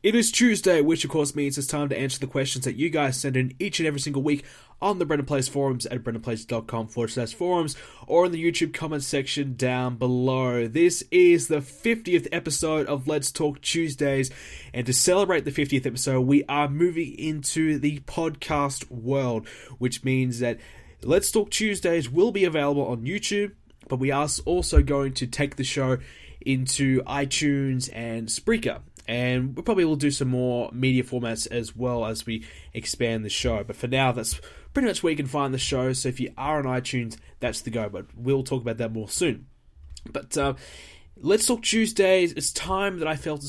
It is Tuesday, which of course means it's time to answer the questions that you guys send in each and every single week on the BrendenPlayz forums at BrendenPlayz.com/forums or in the YouTube comments section down below. This is the 50th episode of Let's Talk Tuesdays, and to celebrate the 50th episode, we are moving into the podcast world, which means that Let's Talk Tuesdays will be available on YouTube, but we are also going to take the show into iTunes and Spreaker. And we probably will do some more media formats as well as we expand the show. But for now, that's pretty much where you can find the show. So if you are on iTunes, that's the go. But we'll talk about that more soon. But Let's Talk Tuesdays. It's time that I felt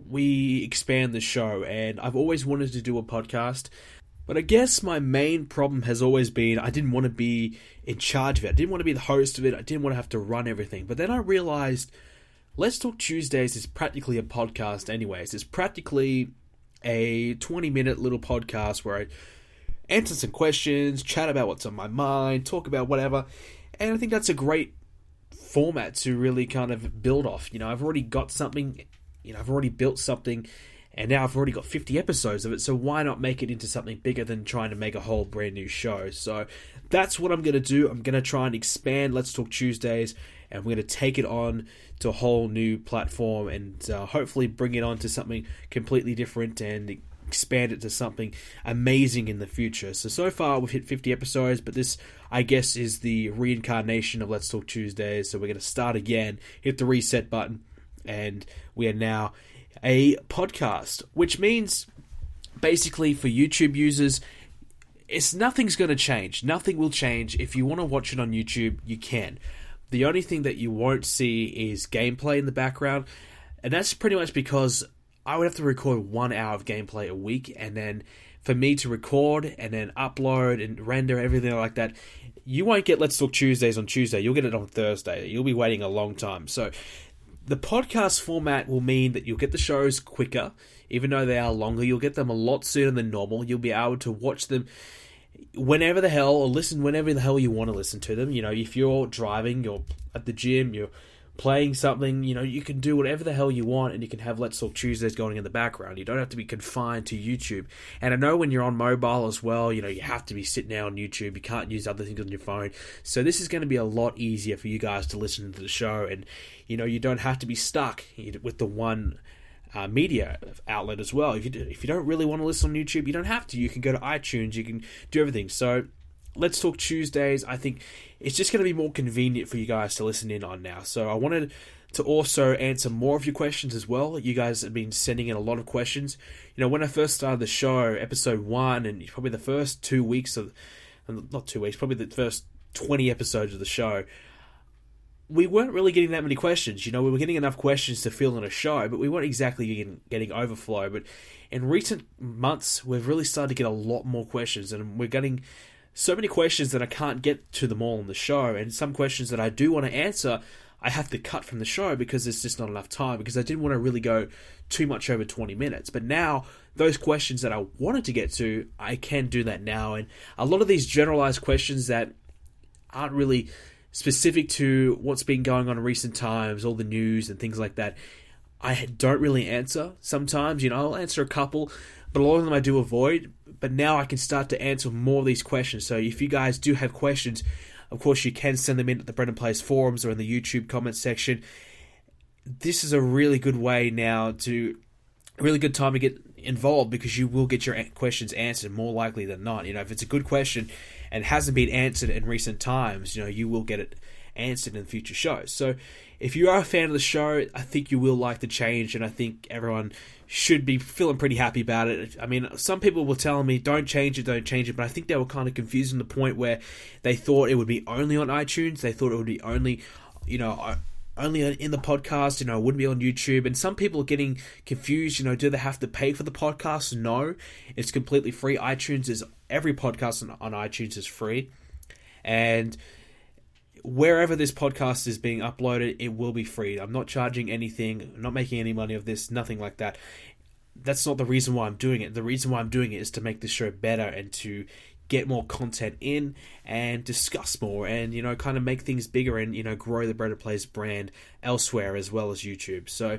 we expand the show. And I've always wanted to do a podcast. But I guess my main problem has always been I didn't want to be in charge of it. I didn't want to be the host of it. I didn't want to have to run everything. But then I realized Let's Talk Tuesdays is practically a podcast anyways. It's practically a 20-minute little podcast where I answer some questions, chat about what's on my mind, talk about whatever. And I think that's a great format to really kind of build off. You know, I've already got something, I've already built something, and now I've already got 50 episodes of it, so why not make it into something bigger than trying to make a whole brand new show? So that's what I'm going to do. I'm going to try and expand Let's Talk Tuesdays, and we're going to take it on to a whole new platform and hopefully bring it on to something completely different and expand it to something amazing in the future. So far we've hit 50 episodes, but this, I guess, is the reincarnation of Let's Talk Tuesdays. So we're going to start again, hit the reset button, and we are now a podcast, which means basically for YouTube users, nothing's going to change. Nothing will change. If you want to watch it on YouTube, you can. The only thing that you won't see is gameplay in the background, and that's pretty much because I would have to record 1 hour of gameplay a week, and then for me to record and then upload and render everything like that, you won't get Let's Talk Tuesdays on Tuesday. You'll get it on Thursday. You'll be waiting a long time. So the podcast format will mean that you'll get the shows quicker. Even though they are longer, you'll get them a lot sooner than normal. You'll be able to watch them whenever the hell, or listen whenever the hell you want to listen to them. You know, if you're driving, you're at the gym, you're playing something, you can do whatever the hell you want, and you can have Let's Talk Tuesdays going in the background. You don't have to be confined to YouTube. And I know when you're on mobile as well, you have to be sitting there on YouTube. You can't use other things on your phone. So this is going to be a lot easier for you guys to listen to the show, and you don't have to be stuck with the one media outlet as well. If you don't really want to listen on YouTube, you don't have to. You can go to iTunes. You can do everything. So Let's Talk Tuesdays, I think it's just going to be more convenient for you guys to listen in on now. So I wanted to also answer more of your questions as well. You guys have been sending in a lot of questions. When I first started the show, episode 1, and probably the first 2 weeks of, not 2 weeks, probably the first 20 episodes of the show, we weren't really getting that many questions. We were getting enough questions to fill in a show, but we weren't exactly getting overflow. But in recent months, we've really started to get a lot more questions, and we're getting so many questions that I can't get to them all on the show. And some questions that I do want to answer, I have to cut from the show because there's just not enough time, because I didn't want to really go too much over 20 minutes. But now, those questions that I wanted to get to, I can do that now. And a lot of these generalized questions that aren't really specific to what's been going on in recent times, all the news and things like that, I don't really answer. Sometimes, I'll answer a couple, but a lot of them I do avoid. But now I can start to answer more of these questions. So if you guys do have questions, of course you can send them in at the BrendenPlayz forums or in the YouTube comments section. This is a really good way now a really good time to get involved, because you will get your questions answered more likely than not. If it's a good question and hasn't been answered in recent times, you will get it answered in future shows. So if you are a fan of the show, I think you will like the change, and I think everyone should be feeling pretty happy about it. I mean, some people were telling me, don't change it, but I think they were kind of confused in the point where they thought it would be only on iTunes. They thought it would be only, only in the podcast, it wouldn't be on YouTube. And some people are getting confused, do they have to pay for the podcast? No, it's completely free. Every podcast on iTunes is free. And wherever this podcast is being uploaded, it will be free. I'm not charging anything. I'm not making any money of this. Nothing like that. That's not the reason why I'm doing it. The reason why I'm doing it is to make this show better and to get more content in and discuss more and, kind of make things bigger and, grow the BrendenPlayz brand elsewhere as well as YouTube. So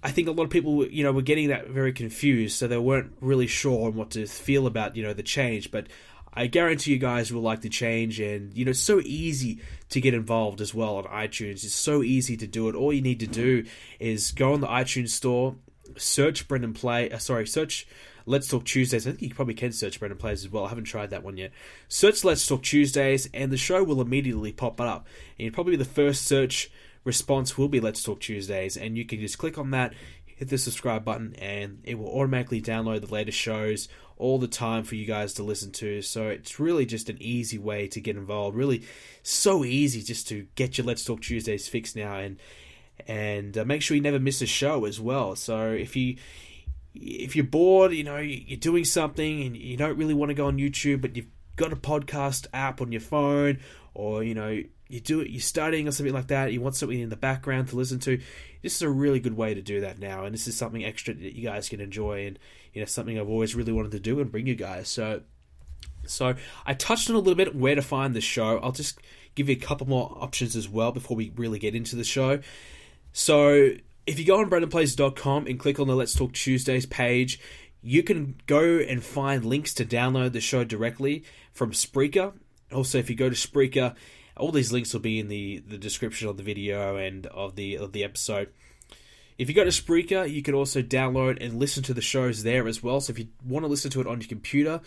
I think a lot of people, were getting that very confused, so they weren't really sure on what to feel about, the change. But I guarantee you guys will like the change, and, it's so easy to get involved as well on iTunes. It's so easy to do it. All you need to do is go on the iTunes store, search search Let's Talk Tuesdays. I think you probably can search BrendenPlayz as well. I haven't tried that one yet. Search Let's Talk Tuesdays, and the show will immediately pop up. And probably the first search response will be Let's Talk Tuesdays, and you can just click on that, hit the subscribe button, and it will automatically download the latest shows all the time for you guys to listen to. So it's really just an easy way to get involved. Really so easy just to get your Let's Talk Tuesdays fixed now, and make sure you never miss a show as well. So if you're bored, you're doing something and you don't really want to go on YouTube, but you've got a podcast app on your phone, or you're studying or something like that, you want something in the background to listen to, this is a really good way to do that now, and this is something extra that you guys can enjoy, and something I've always really wanted to do and bring you guys. So I touched on a little bit where to find the show. I'll just give you a couple more options as well before we really get into the show. So if you go on BrendenPlayz.com and click on the Let's Talk Tuesdays page, you can go and find links to download the show directly from Spreaker. Also, if you go to Spreaker, all these links will be in the description of the video and of the episode. If you go to Spreaker, you can also download and listen to the shows there as well. So if you want to listen to it on your computer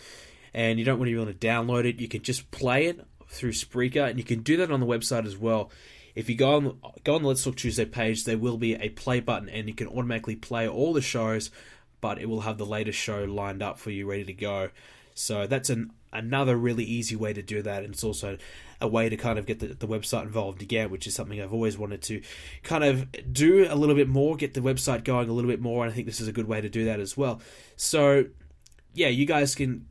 and you don't want to download it, you can just play it through Spreaker, and you can do that on the website as well. If you go on the Let's Talk Tuesday page, there will be a play button, and you can automatically play all the shows, but it will have the latest show lined up for you, ready to go. So that's another really easy way to do that, and it's also a way to kind of get the website involved again, which is something I've always wanted to kind of do a little bit more, get the website going a little bit more, and I think this is a good way to do that as well. So, yeah, you guys can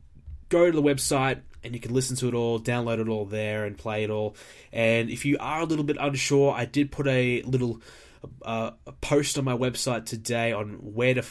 go to the website, and you can listen to it all, download it all there, and play it all. And if you are a little bit unsure, I did put a little a post on my website today on where to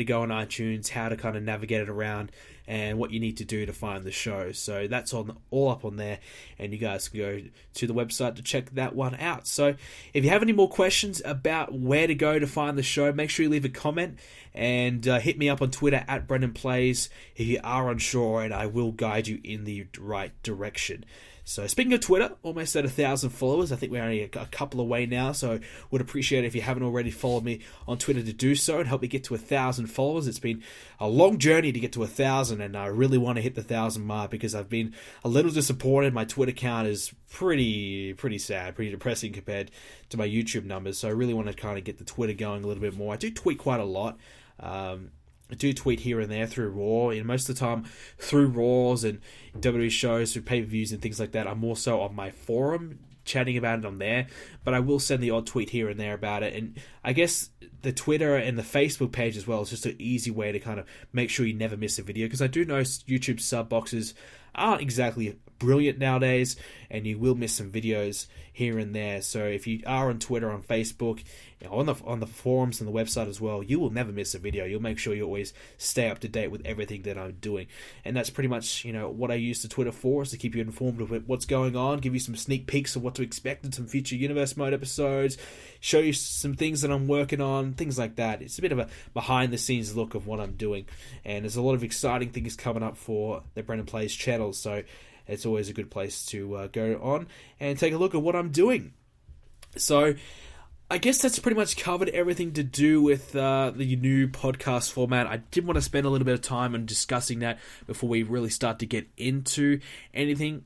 go on iTunes, how to kind of navigate it around, and what you need to do to find the show. So that's all up on there, and you guys can go to the website to check that one out. So if you have any more questions about where to go to find the show, make sure you leave a comment, and hit me up on Twitter at BrendenPlayz if you are unsure, and I will guide you in the right direction. So speaking of Twitter, almost at 1,000 followers. I think we're only a couple away now, so would appreciate it if you haven't already followed me on Twitter to do so and help me get to 1,000 followers. It's been a long journey to get to 1,000, and I really want to hit the 1,000 mark because I've been a little disappointed. My Twitter count is pretty sad, pretty depressing compared to my YouTube numbers, so I really want to kind of get the Twitter going a little bit more. I do tweet quite a lot. I do tweet here and there through Raw, and most of the time through Raws and WWE shows, through pay-per-views and things like that. I'm also on my forum chatting about it on there, but I will send the odd tweet here and there about it. And I guess the Twitter and the Facebook page as well is just an easy way to kind of make sure you never miss a video, because I do know YouTube sub boxes aren't exactly brilliant nowadays, and you will miss some videos here and there. So if you are on Twitter, on Facebook, on the forums and the website as well, you will never miss a video. You'll make sure you always stay up to date with everything that I'm doing, and that's pretty much what I use the Twitter for, is to keep you informed of what's going on, give you some sneak peeks of what to expect in some future Universe Mode episodes, show you some things that I'm working on, things like that. It's a bit of a behind the scenes look of what I'm doing, and there's a lot of exciting things coming up for the BrendenPlayz channel, so it's always a good place to go on and take a look at what I'm doing. So I guess that's pretty much covered everything to do with the new podcast format. I did want to spend a little bit of time on discussing that before we really start to get into anything.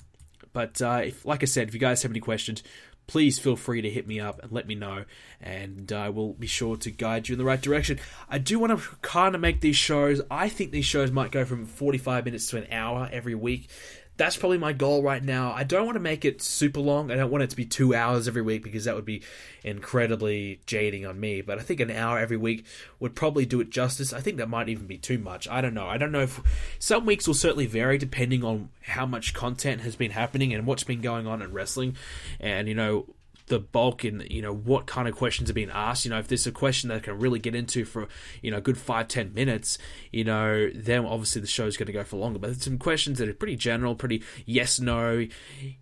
But like I said, if you guys have any questions, please feel free to hit me up and let me know, and I will be sure to guide you in the right direction. I do want to kind of make these shows, I think these shows might go from 45 minutes to an hour every week. That's probably my goal right now. I don't want to make it super long. I don't want it to be 2 hours every week, because that would be incredibly jading on me. But I think an hour every week would probably do it justice. I think that might even be too much. I don't know. I don't know if some weeks will certainly vary depending on how much content has been happening and what's been going on in wrestling. And, the bulk in, what kind of questions are being asked. If there's a question that I can really get into for, a good 5-10 minutes, then obviously the show's going to go for longer. But there's some questions that are pretty general, pretty yes, no,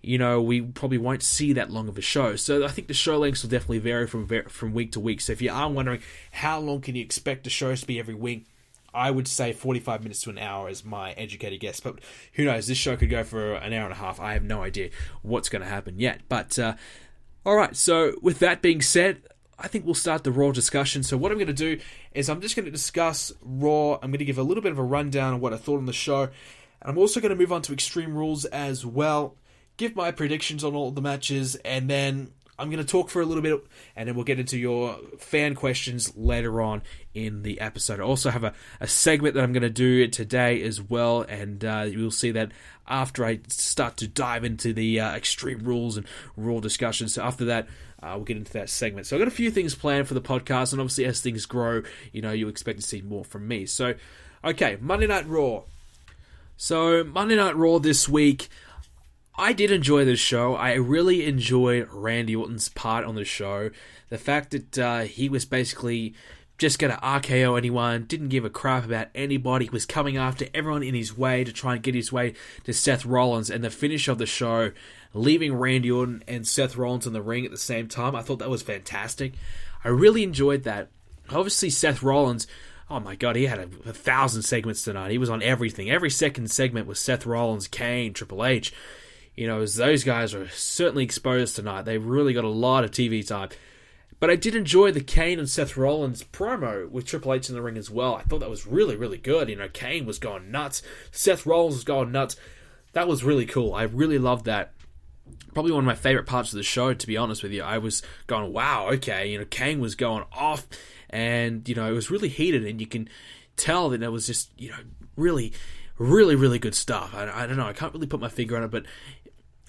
we probably won't see that long of a show. So I think the show lengths will definitely vary from week to week. So if you are wondering how long can you expect the shows to be every week, I would say 45 minutes to an hour is my educated guess. But who knows? This show could go for an hour and a half. I have no idea what's going to happen yet. But, alright, so with that being said, I think we'll start the Raw discussion. So what I'm going to do is I'm just going to discuss Raw. I'm going to give a little bit of a rundown of what I thought on the show. And I'm also going to move on to Extreme Rules as well. Give my predictions on all the matches. And then I'm going to talk for a little bit, and then we'll get into your fan questions later on in the episode. I also have a segment that I'm going to do today as well, and you'll see that after I start to dive into the Extreme Rules and Raw discussion. So after that, we'll get into that segment. So I've got a few things planned for the podcast, and obviously as things grow, you expect to see more from me. So, okay, Monday Night Raw. So, Monday Night Raw this week, I did enjoy this show. I really enjoyed Randy Orton's part on the show. The fact that he was basically just going to RKO anyone, didn't give a crap about anybody, was coming after everyone in his way to try and get his way to Seth Rollins. And the finish of the show, leaving Randy Orton and Seth Rollins in the ring at the same time, I thought that was fantastic. I really enjoyed that. Obviously, Seth Rollins, oh my God, he had 1,000 segments tonight. He was on everything. Every second segment was Seth Rollins, Kane, Triple H. As those guys are certainly exposed tonight. They really got a lot of TV time. But I did enjoy the Kane and Seth Rollins promo with Triple H in the ring as well. I thought that was really, really good. Kane was going nuts. Seth Rollins was going nuts. That was really cool. I really loved that. Probably one of my favorite parts of the show, to be honest with you. I was going, wow, okay. Kane was going off. And, it was really heated. And you can tell that it was just, really, really, really good stuff. I don't know. I can't really put my finger on it, but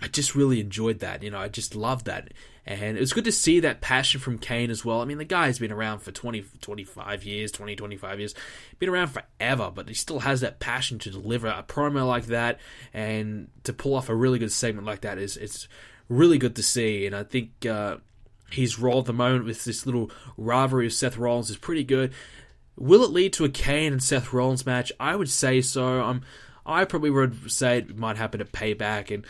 I just really enjoyed that. I just loved that. And it was good to see that passion from Kane as well. I mean, the guy's been around for 25 years. Been around forever, but he still has that passion to deliver a promo like that and to pull off a really good segment like that. It's really good to see. And I think his role at the moment with this little rivalry with Seth Rollins is pretty good. Will it lead to a Kane and Seth Rollins match? I would say so. I probably would say it might happen at Payback. And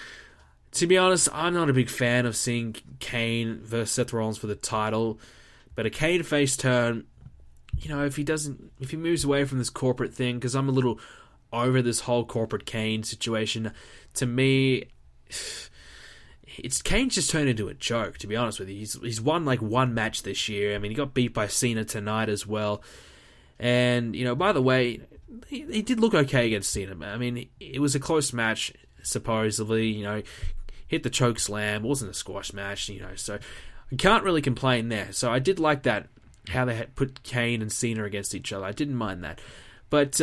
to be honest, I'm not a big fan of seeing Kane versus Seth Rollins for the title. But a Kane face turn, if he moves away from this corporate thing, because I'm a little over this whole corporate Kane situation. To me, Kane's just turned into a joke, to be honest with you. He's won like one match this year. I mean, he got beat by Cena tonight as well. And, by the way, he did look okay against Cena. I mean, it was a close match, supposedly, hit the choke slam. It wasn't a squash match, so I can't really complain there. So I did like that, how they had put Kane and Cena against each other. I didn't mind that. But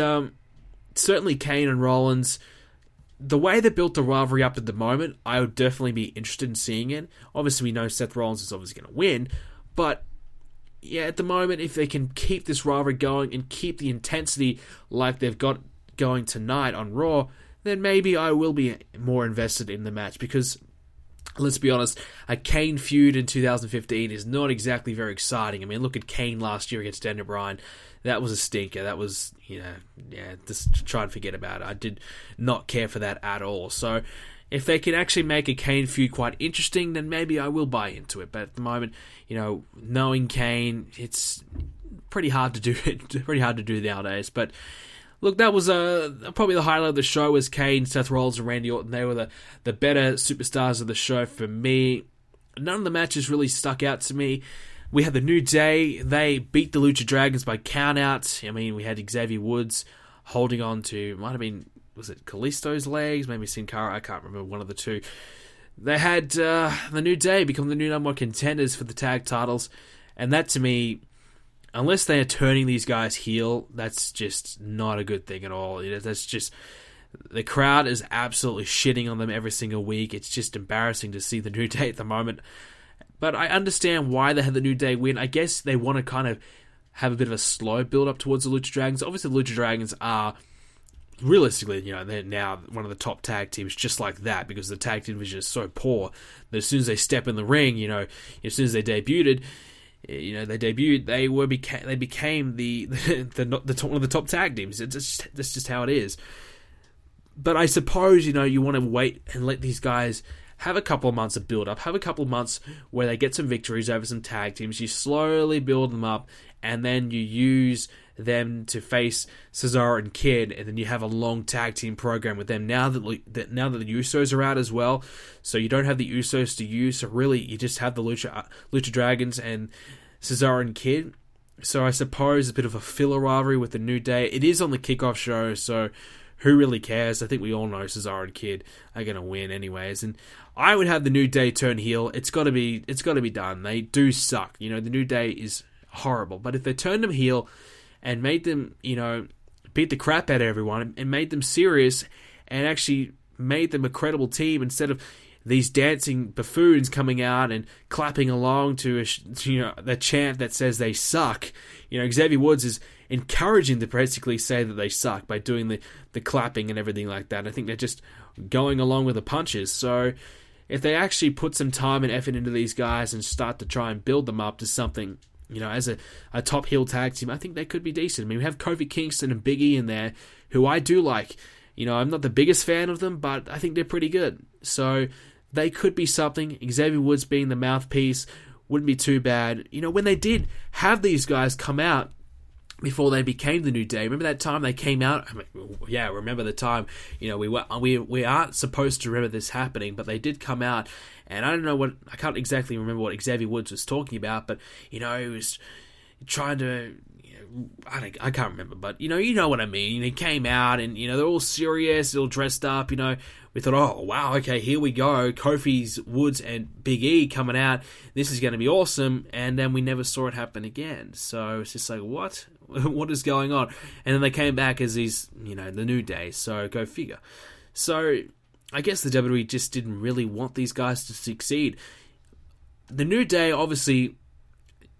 certainly Kane and Rollins, the way they built the rivalry up at the moment, I would definitely be interested in seeing it. Obviously, we know Seth Rollins is obviously going to win, but yeah, at the moment, if they can keep this rivalry going and keep the intensity like they've got going tonight on Raw, then maybe I will be more invested in the match, because let's be honest, a Kane feud in 2015 is not exactly very exciting. I mean, look at Kane last year against Daniel Bryan. That was a stinker. That was, just try and forget about it. I did not care for that at all. So if they can actually make a Kane feud quite interesting, then maybe I will buy into it. But at the moment, knowing Kane, it's pretty hard to do it. Pretty hard to do nowadays. But look, that was probably the highlight of the show was Kane, Seth Rollins, and Randy Orton. They were the better superstars of the show for me. None of the matches really stuck out to me. We had the New Day. They beat the Lucha Dragons by countouts. I mean, we had Xavier Woods holding on to, might have been, was it Kalisto's legs? Maybe Sin Cara. I can't remember, one of the two. They had the New Day become the new number one contenders for the tag titles. And that, to me, unless they are turning these guys heel, that's just not a good thing at all. That's just, the crowd is absolutely shitting on them every single week. It's just embarrassing to see the New Day at the moment. But I understand why they had the New Day win. I guess they want to kind of have a bit of a slow build up towards the Lucha Dragons. Obviously, the Lucha Dragons are realistically, they're now one of the top tag teams just like that, because the tag team division is so poor that as soon as they step in the ring, as soon as they debuted, they became the one of the top tag teams. That's just how it is. But I suppose, you want to wait and let these guys have a couple of months of build-up, have a couple of months where they get some victories over some tag teams, you slowly build them up, and then you use them to face Cesaro and Kid, and then you have a long tag team program with them. Now that the Usos are out as well, so you don't have the Usos to use, so really you just have the Lucha Dragons and Cesaro and Kid. So I suppose a bit of a filler rivalry with the New Day. It is on the kickoff show, so who really cares? I think we all know Cesaro and Kid are going to win anyways, and I would have the New Day turn heel. It's got to be done. They do suck. The New Day is horrible, but if they turned them heel and made them, beat the crap out of everyone and made them serious and actually made them a credible team instead of these dancing buffoons coming out and clapping along to the chant that says they suck. Xavier Woods is encouraging to basically say that they suck by doing the clapping and everything like that. I think they're just going along with the punches. So if they actually put some time and effort into these guys and start to try and build them up to something, as a top heel tag team, I think they could be decent. I mean, we have Kofi Kingston and Big E in there, who I do like. I'm not the biggest fan of them, but I think they're pretty good. So they could be something. Xavier Woods being the mouthpiece wouldn't be too bad. When they did have these guys come out before they became the New Day, remember that time they came out? Remember the time. We aren't supposed to remember this happening, but they did come out. And I can't exactly remember what Xavier Woods was talking about, but, he was trying to, I can't remember, but, you know what I mean. He came out and, they're all serious, all dressed up, we thought, oh, wow, okay, here we go. Kofi Woods and Big E coming out. This is going to be awesome. And then we never saw it happen again. So it's just like, what? What is going on? And then they came back as these, the New Day. So go figure. So I guess the WWE just didn't really want these guys to succeed. The New Day, obviously,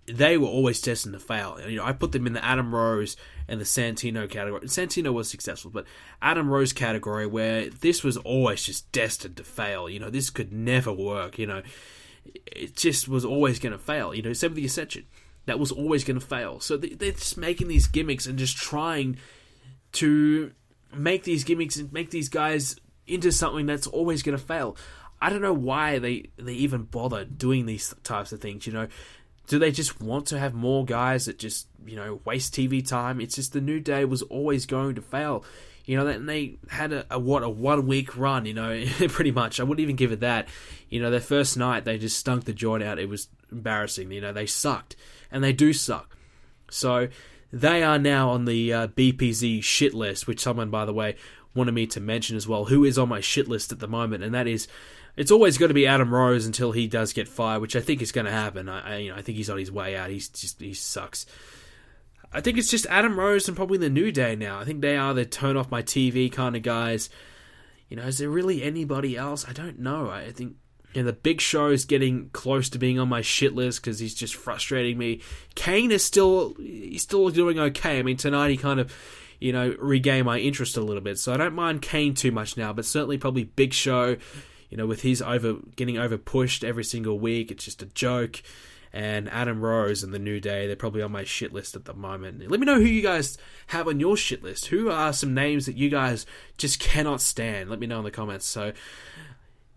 they were always destined to fail. I put them in the Adam Rose and the Santino category. Santino was successful, but Adam Rose category, where this was always just destined to fail. This could never work. It just was always going to fail. Same with the Ascension. That was always going to fail. So they're just making these gimmicks and just trying to make these gimmicks and make these guys into something that's always going to fail. I don't know why they even bother doing these types of things, Do they just want to have more guys that just, waste TV time? It's just the New Day was always going to fail. And they had a 1 week run, pretty much. I wouldn't even give it that. Their first night, they just stunk the joint out. It was embarrassing. They sucked. And they do suck. So they are now on the BPZ shit list, which someone, by the way, wanted me to mention as well, who is on my shit list at the moment, and that is, it's always going to be Adam Rose until he does get fired, which I think is going to happen. I think he's on his way out. He sucks. I think it's just Adam Rose and probably the New Day now. I think they are the turn off my TV kind of guys. Is there really anybody else? I don't know. I think the Big Show is getting close to being on my shit list because he's just frustrating me. Kane is still doing okay. I mean, tonight he kind of regained my interest a little bit, so I don't mind Kane too much now, but certainly probably Big Show. With his getting over pushed every single week, it's just a joke. And Adam Rose and the New Day, they're probably on my shit list at the moment. Let me know who you guys have on your shit list. Who are some names that you guys just cannot stand? Let me know in the comments. So,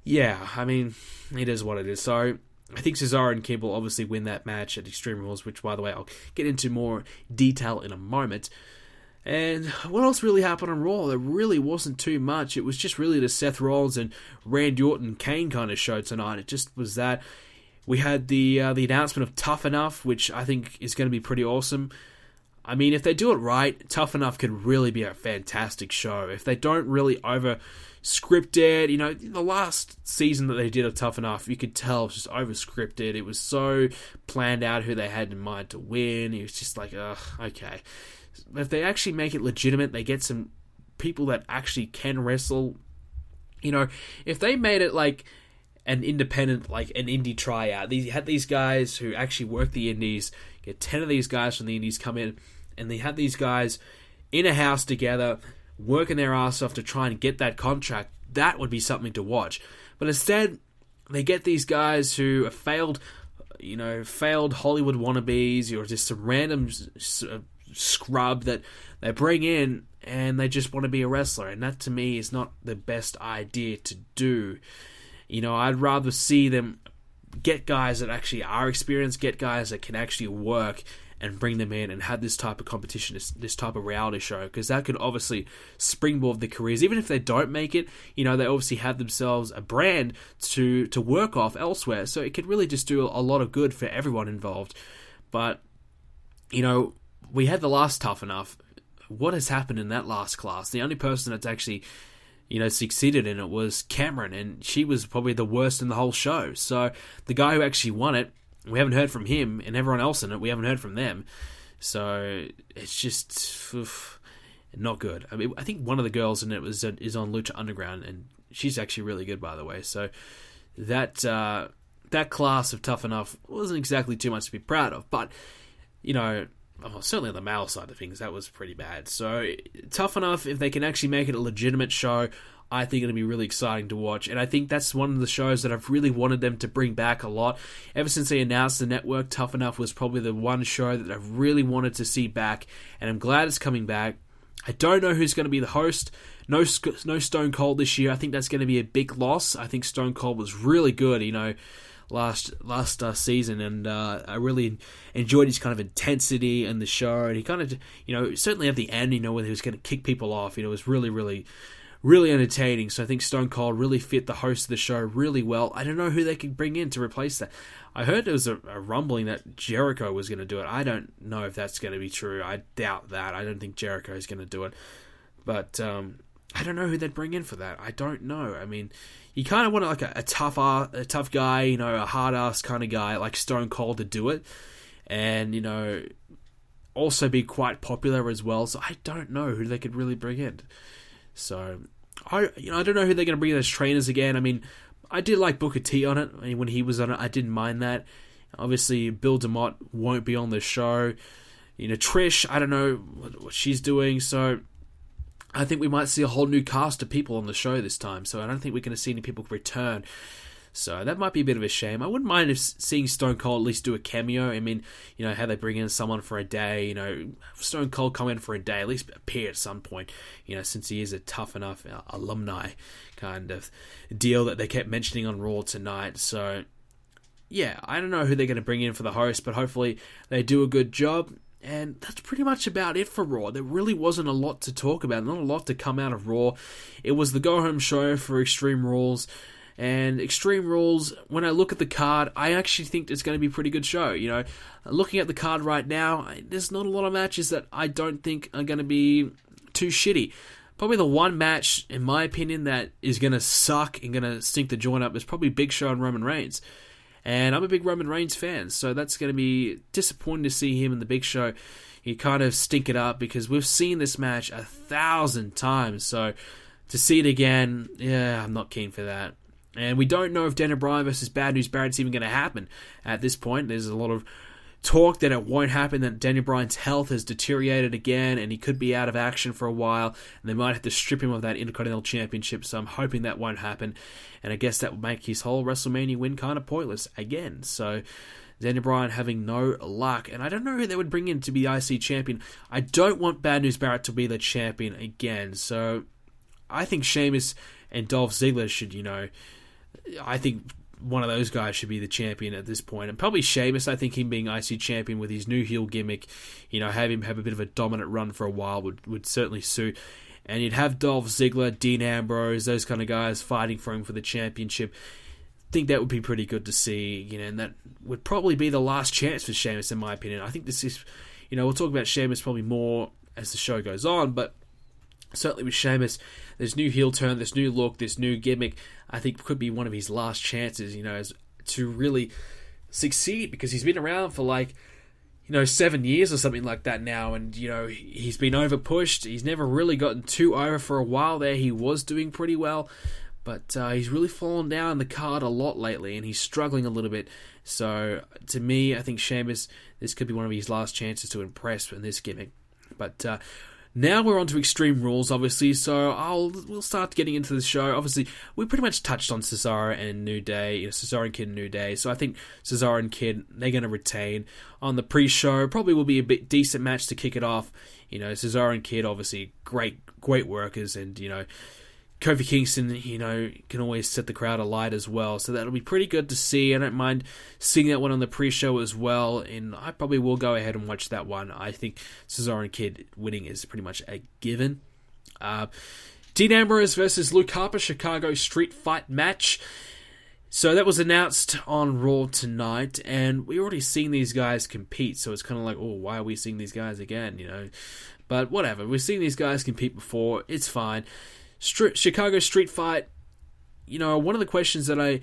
yeah, I mean, it is what it is. So, I think Cesaro and Kid will obviously win that match at Extreme Rules, which, by the way, I'll get into more detail in a moment. And what else really happened on Raw? There really wasn't too much. It was just really the Seth Rollins and Randy Orton Kane kind of show tonight. It just was that. We had the announcement of Tough Enough, which I think is going to be pretty awesome. I mean, if they do it right, Tough Enough could really be a fantastic show. If they don't really over-script it, the last season that they did of Tough Enough, you could tell it was just over-scripted. It was so planned out who they had in mind to win. It was just like, okay. If they actually make it legitimate, they get some people that actually can wrestle. If they made it like an independent, like an indie tryout, they had these guys who actually work the indies, get 10 of these guys from the indies come in, and they had these guys in a house together working their ass off to try and get that contract, that would be something to watch. But instead, they get these guys who are failed Hollywood wannabes, or just some random scrub that they bring in, and they just want to be a wrestler. And that, to me, is not the best idea to do. I'd rather see them get guys that actually are experienced, get guys that can actually work, and bring them in and have this type of competition, this type of reality show, because that could obviously springboard their careers. Even if they don't make it, they obviously have themselves a brand to work off elsewhere, so it could really just do a lot of good for everyone involved. But, we had the last Tough Enough. What has happened in that last class? The only person that's actually, succeeded in it was Cameron, and she was probably the worst in the whole show. So the guy who actually won it, we haven't heard from him, and everyone else in it, we haven't heard from them. So it's just not good. I mean, I think one of the girls in it is on Lucha Underground, and she's actually really good, by the way. So that class of Tough Enough wasn't exactly too much to be proud of, but certainly on the male side of things, that was pretty bad. So Tough Enough, if they can actually make it a legitimate show, I think it'll be really exciting to watch. And I think that's one of the shows that I've really wanted them to bring back a lot. Ever since they announced the network, Tough Enough was probably the one show that I've really wanted to see back, and I'm glad it's coming back. I don't know who's going to be the host. No Stone Cold this year. I think that's going to be a big loss. I think Stone Cold was really good, last season, and I really enjoyed his kind of intensity in the show, and he kind of, certainly at the end, when he was going to kick people off, it was really, really, really entertaining. So I think Stone Cold really fit the host of the show really well. I don't know who they could bring in to replace that. I heard there was a rumbling that Jericho was going to do it. I don't know if that's going to be true. I doubt that. I don't think Jericho is going to do it. But I don't know who they'd bring in for that. I don't know. I mean, you kind of want like a tough guy, a hard-ass kind of guy like Stone Cold to do it. And, also be quite popular as well. So I don't know who they could really bring in. So, I don't know who they're going to bring in as trainers again. I mean, I did like Booker T on it. I mean, when he was on it, I didn't mind that. Obviously, Bill DeMott won't be on the show. Trish, I don't know what she's doing. So, I think we might see a whole new cast of people on the show this time. So, I don't think we're going to see any people return. So, that might be a bit of a shame. I wouldn't mind if seeing Stone Cold at least do a cameo. I mean, how they bring in someone for a day. Stone Cold come in for a day, at least appear at some point. Since he is a Tough Enough alumni kind of deal that they kept mentioning on Raw tonight. So, yeah, I don't know who they're going to bring in for the host, but hopefully they do a good job. And that's pretty much about it for Raw. There really wasn't a lot to talk about, not a lot to come out of Raw. It was the go-home show for Extreme Rules. And Extreme Rules, when I look at the card, I actually think it's going to be a pretty good show. Looking at the card right now, there's not a lot of matches that I don't think are going to be too shitty. Probably the one match, in my opinion, that is going to suck and going to stink the joint up is probably Big Show and Roman Reigns. And I'm a big Roman Reigns fan, so that's going to be disappointing to see him in the Big Show. He kind of stink it up, because we've seen this match 1,000 times. So to see it again, yeah, I'm not keen for that. And we don't know if Daniel Bryan versus Bad News Barrett's even going to happen at this point. There's a lot of talk that it won't happen, that Daniel Bryan's health has deteriorated again, and he could be out of action for a while, and they might have to strip him of that Intercontinental Championship, so I'm hoping that won't happen. And I guess that will make his whole WrestleMania win kind of pointless again. So Daniel Bryan having no luck, and I don't know who they would bring in to be IC champion. I don't want Bad News Barrett to be the champion again, so I think Sheamus and Dolph Ziggler should, I think one of those guys should be the champion at this point. And probably Sheamus, I think him being IC champion with his new heel gimmick, have him have a bit of a dominant run for a while would certainly suit. And you'd have Dolph Ziggler, Dean Ambrose, those kind of guys fighting for him for the championship. I think that would be pretty good to see, and that would probably be the last chance for Sheamus, in my opinion. I think this is, we'll talk about Sheamus probably more as the show goes on, but certainly with Sheamus, this new heel turn, this new look, this new gimmick, I think could be one of his last chances, to really succeed, because he's been around for 7 years or something like that now, and, he's been over-pushed. He's never really gotten too over. For a while there, he was doing pretty well, but he's really fallen down the card a lot lately, and he's struggling a little bit. So, to me, I think Sheamus, this could be one of his last chances to impress in this gimmick. But Now we're on to Extreme Rules, obviously, so we'll start getting into the show. Obviously, we pretty much touched on Cesaro and New Day, Cesaro and Kid and New Day, so I think Cesaro and Kid, they're going to retain. On the pre-show, probably will be a bit decent match to kick it off. Cesaro and Kid, obviously, great workers, and, Kofi Kingston, can always set the crowd alight as well. So that'll be pretty good to see. I don't mind seeing that one on the pre-show as well. And I probably will go ahead and watch that one. I think Cesaro and Kid winning is pretty much a given. Dean Ambrose versus Luke Harper, Chicago Street Fight match. So that was announced on Raw tonight. And we already seen these guys compete. So it's kind of like, why are we seeing these guys again? But whatever. We've seen these guys compete before. It's fine. Chicago Street Fight, one of the questions that I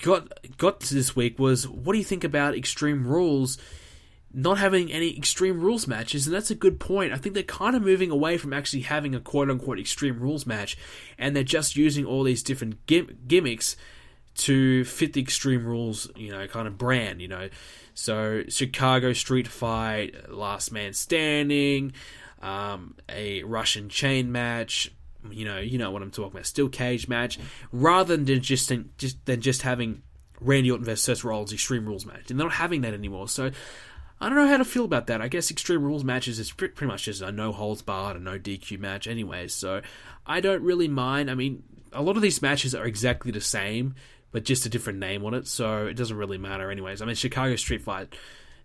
got this week was, what do you think about Extreme Rules not having any Extreme Rules matches? And that's a good point. I think they're kind of moving away from actually having a quote-unquote Extreme Rules match, and they're just using all these different gimmicks to fit the Extreme Rules, kind of brand, So, Chicago Street Fight, Last Man Standing, a Russian chain match, you know what I'm talking about, steel cage match, rather than just having Randy Orton versus Seth Rollins Extreme Rules match, and they're not having that anymore. So I don't know how to feel about that. I guess Extreme Rules matches is pretty much just a no holds barred, a no DQ match, anyways. So I don't really mind. I mean, a lot of these matches are exactly the same, but just a different name on it, so it doesn't really matter, anyways. I mean, Chicago Street Fight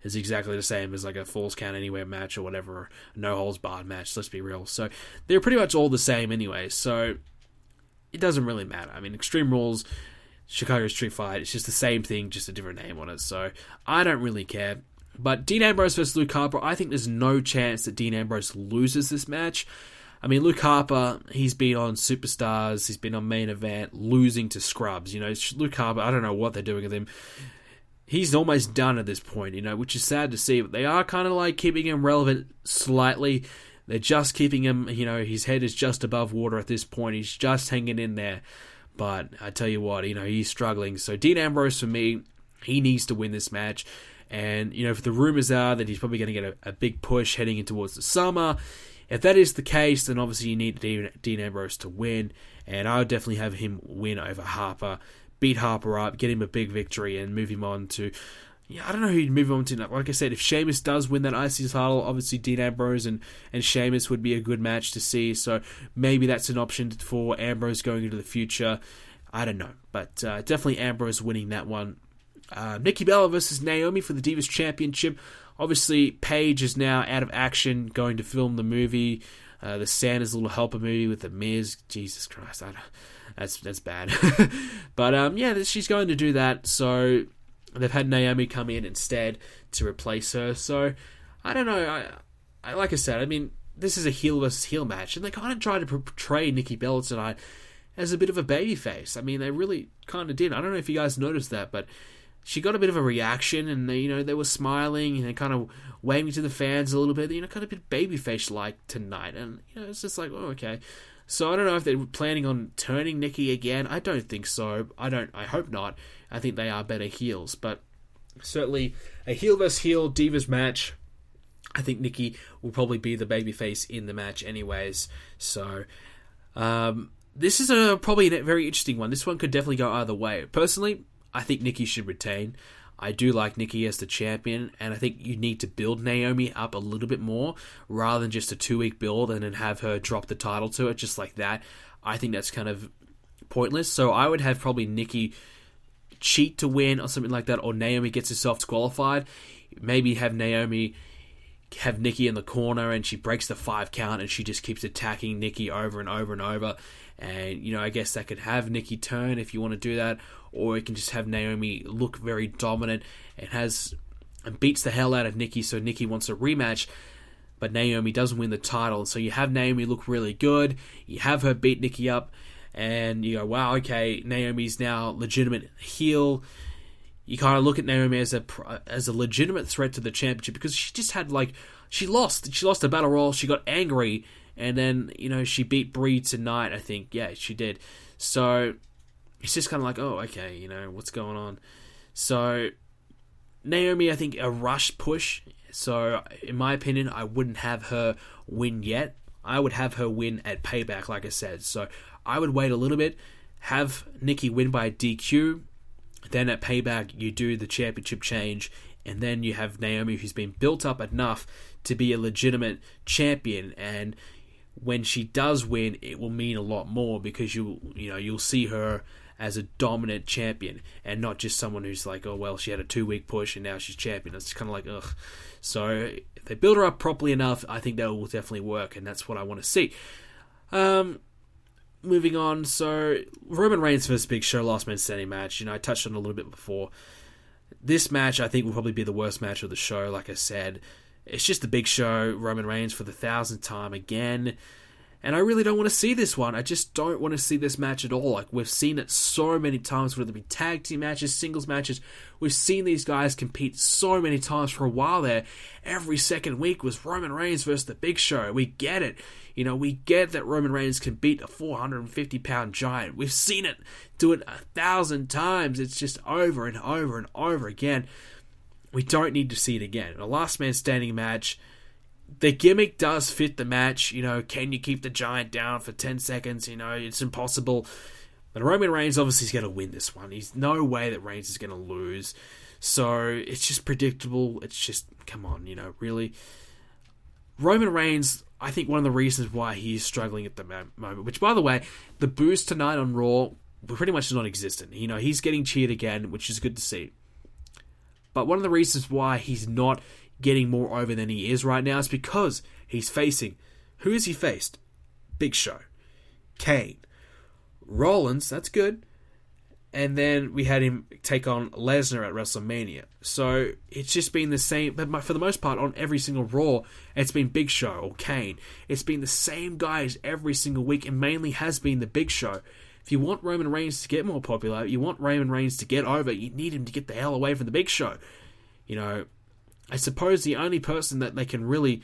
is exactly the same as like a Falls Count Anywhere match or whatever, no holds barred match, let's be real. So they're pretty much all the same anyway, so it doesn't really matter. I mean, Extreme Rules, Chicago Street Fight, it's just the same thing, just a different name on it, so I don't really care. But Dean Ambrose versus Luke Harper, I think there's no chance that Dean Ambrose loses this match. I mean, Luke Harper, he's been on Superstars, he's been on Main Event, losing to scrubs. Luke Harper, I don't know what they're doing with him. He's almost done at this point, which is sad to see. But they are kind of like keeping him relevant slightly. They're just keeping him, his head is just above water at this point. He's just hanging in there. But I tell you what, he's struggling. So Dean Ambrose, for me, he needs to win this match. And, if the rumors are that he's probably going to get a big push heading in towards the summer, if that is the case, then obviously you need Dean Ambrose to win. And I would definitely have him win over Harper. Beat Harper up, get him a big victory, and move him on to... I don't know who you'd move on to. Like I said, if Sheamus does win that IC title, obviously Dean Ambrose and Sheamus would be a good match to see, so maybe that's an option for Ambrose going into the future. I don't know, but definitely Ambrose winning that one. Nikki Bella versus Naomi for the Divas Championship. Obviously, Paige is now out of action, going to film the movie, the Santa's Little Helper movie with The Miz. Jesus Christ, that's bad. But she's going to do that, so they've had Naomi come in instead to replace her. So I don't know. I like I said, I mean, this is a heel versus heel match, and they kind of tried to portray Nikki Bella tonight as a bit of a babyface. I mean, they really kind of did. I don't know if you guys noticed that, but she got a bit of a reaction, and they were smiling and they kind of waving to the fans a little bit, kind of a bit babyface-like tonight, and it's just like, oh, okay. So I don't know if they're planning on turning Nikki again. I don't think so. I hope not. I think they are better heels, but certainly a heel versus heel Divas match. I think Nikki will probably be the babyface in the match anyways. So this is probably a very interesting one. This one could definitely go either way. Personally, I think Nikki should retain. I do like Nikki as the champion, and I think you need to build Naomi up a little bit more rather than just a 2-week build and then have her drop the title to it just like that. I think that's kind of pointless. So I would have probably Nikki cheat to win or something like that, or Naomi gets herself disqualified. Maybe have Naomi have Nikki in the corner and she breaks the 5 count and she just keeps attacking Nikki over and over and over. And, I guess that could have Nikki turn if you want to do that, or it can just have Naomi look very dominant and beats the hell out of Nikki, so Nikki wants a rematch, but Naomi doesn't win the title. So you have Naomi look really good, you have her beat Nikki up, and you go, wow, okay, Naomi's now legitimate heel. You kind of look at Naomi as a legitimate threat to the championship, because she just had she lost a battle royal, she got angry, and then she beat Brie tonight, I think. Yeah, she did. So it's just kind of like, oh, okay, what's going on? So Naomi, I think a rush push So, in my opinion, I wouldn't have her win yet. I would have her win at Payback, like I said. So, I would wait a little bit, have Nikki win by DQ, then at Payback, you do the championship change, and then you have Naomi, who's been built up enough to be a legitimate champion, and when she does win, it will mean a lot more because you'll see her as a dominant champion and not just someone who's like, oh well, she had a 2-week push and now she's champion. It's kind of like, ugh. So if they build her up properly enough, I think that will definitely work, and that's what I want to see. Moving on, so Roman Reigns versus Big Show, last man standing match. I touched on it a little bit before. This match, I think, will probably be the worst match of the show. Like I said, it's just the Big Show, Roman Reigns for the 1,000th time again. And I really don't want to see this one. I just don't want to see this match at all. Like, we've seen it so many times, whether it be tag team matches, singles matches. We've seen these guys compete so many times for a while there. Every second week was Roman Reigns versus the Big Show. We get it. We get that Roman Reigns can beat a 450-pound giant. We've seen it do it 1,000 times. It's just over and over and over again. We don't need to see it again. A last man standing match. The gimmick does fit the match. Can you keep the giant down for 10 seconds? It's impossible. But Roman Reigns obviously is going to win this one. There's no way that Reigns is going to lose. So it's just predictable. It's just, come on, really. Roman Reigns, I think one of the reasons why he's struggling at the moment, which, by the way, the boost tonight on Raw pretty much is non-existent. He's getting cheered again, which is good to see. But one of the reasons why he's not getting more over than he is right now is because he's facing... Who has he faced? Big Show. Kane. Rollins, that's good. And then we had him take on Lesnar at WrestleMania. So it's just been the same, but for the most part, on every single Raw, it's been Big Show or Kane. It's been the same guys every single week, and mainly has been the Big Show. If you want Roman Reigns to get more popular, you want Roman Reigns to get over, you need him to get the hell away from the Big Show. I suppose the only person that they can really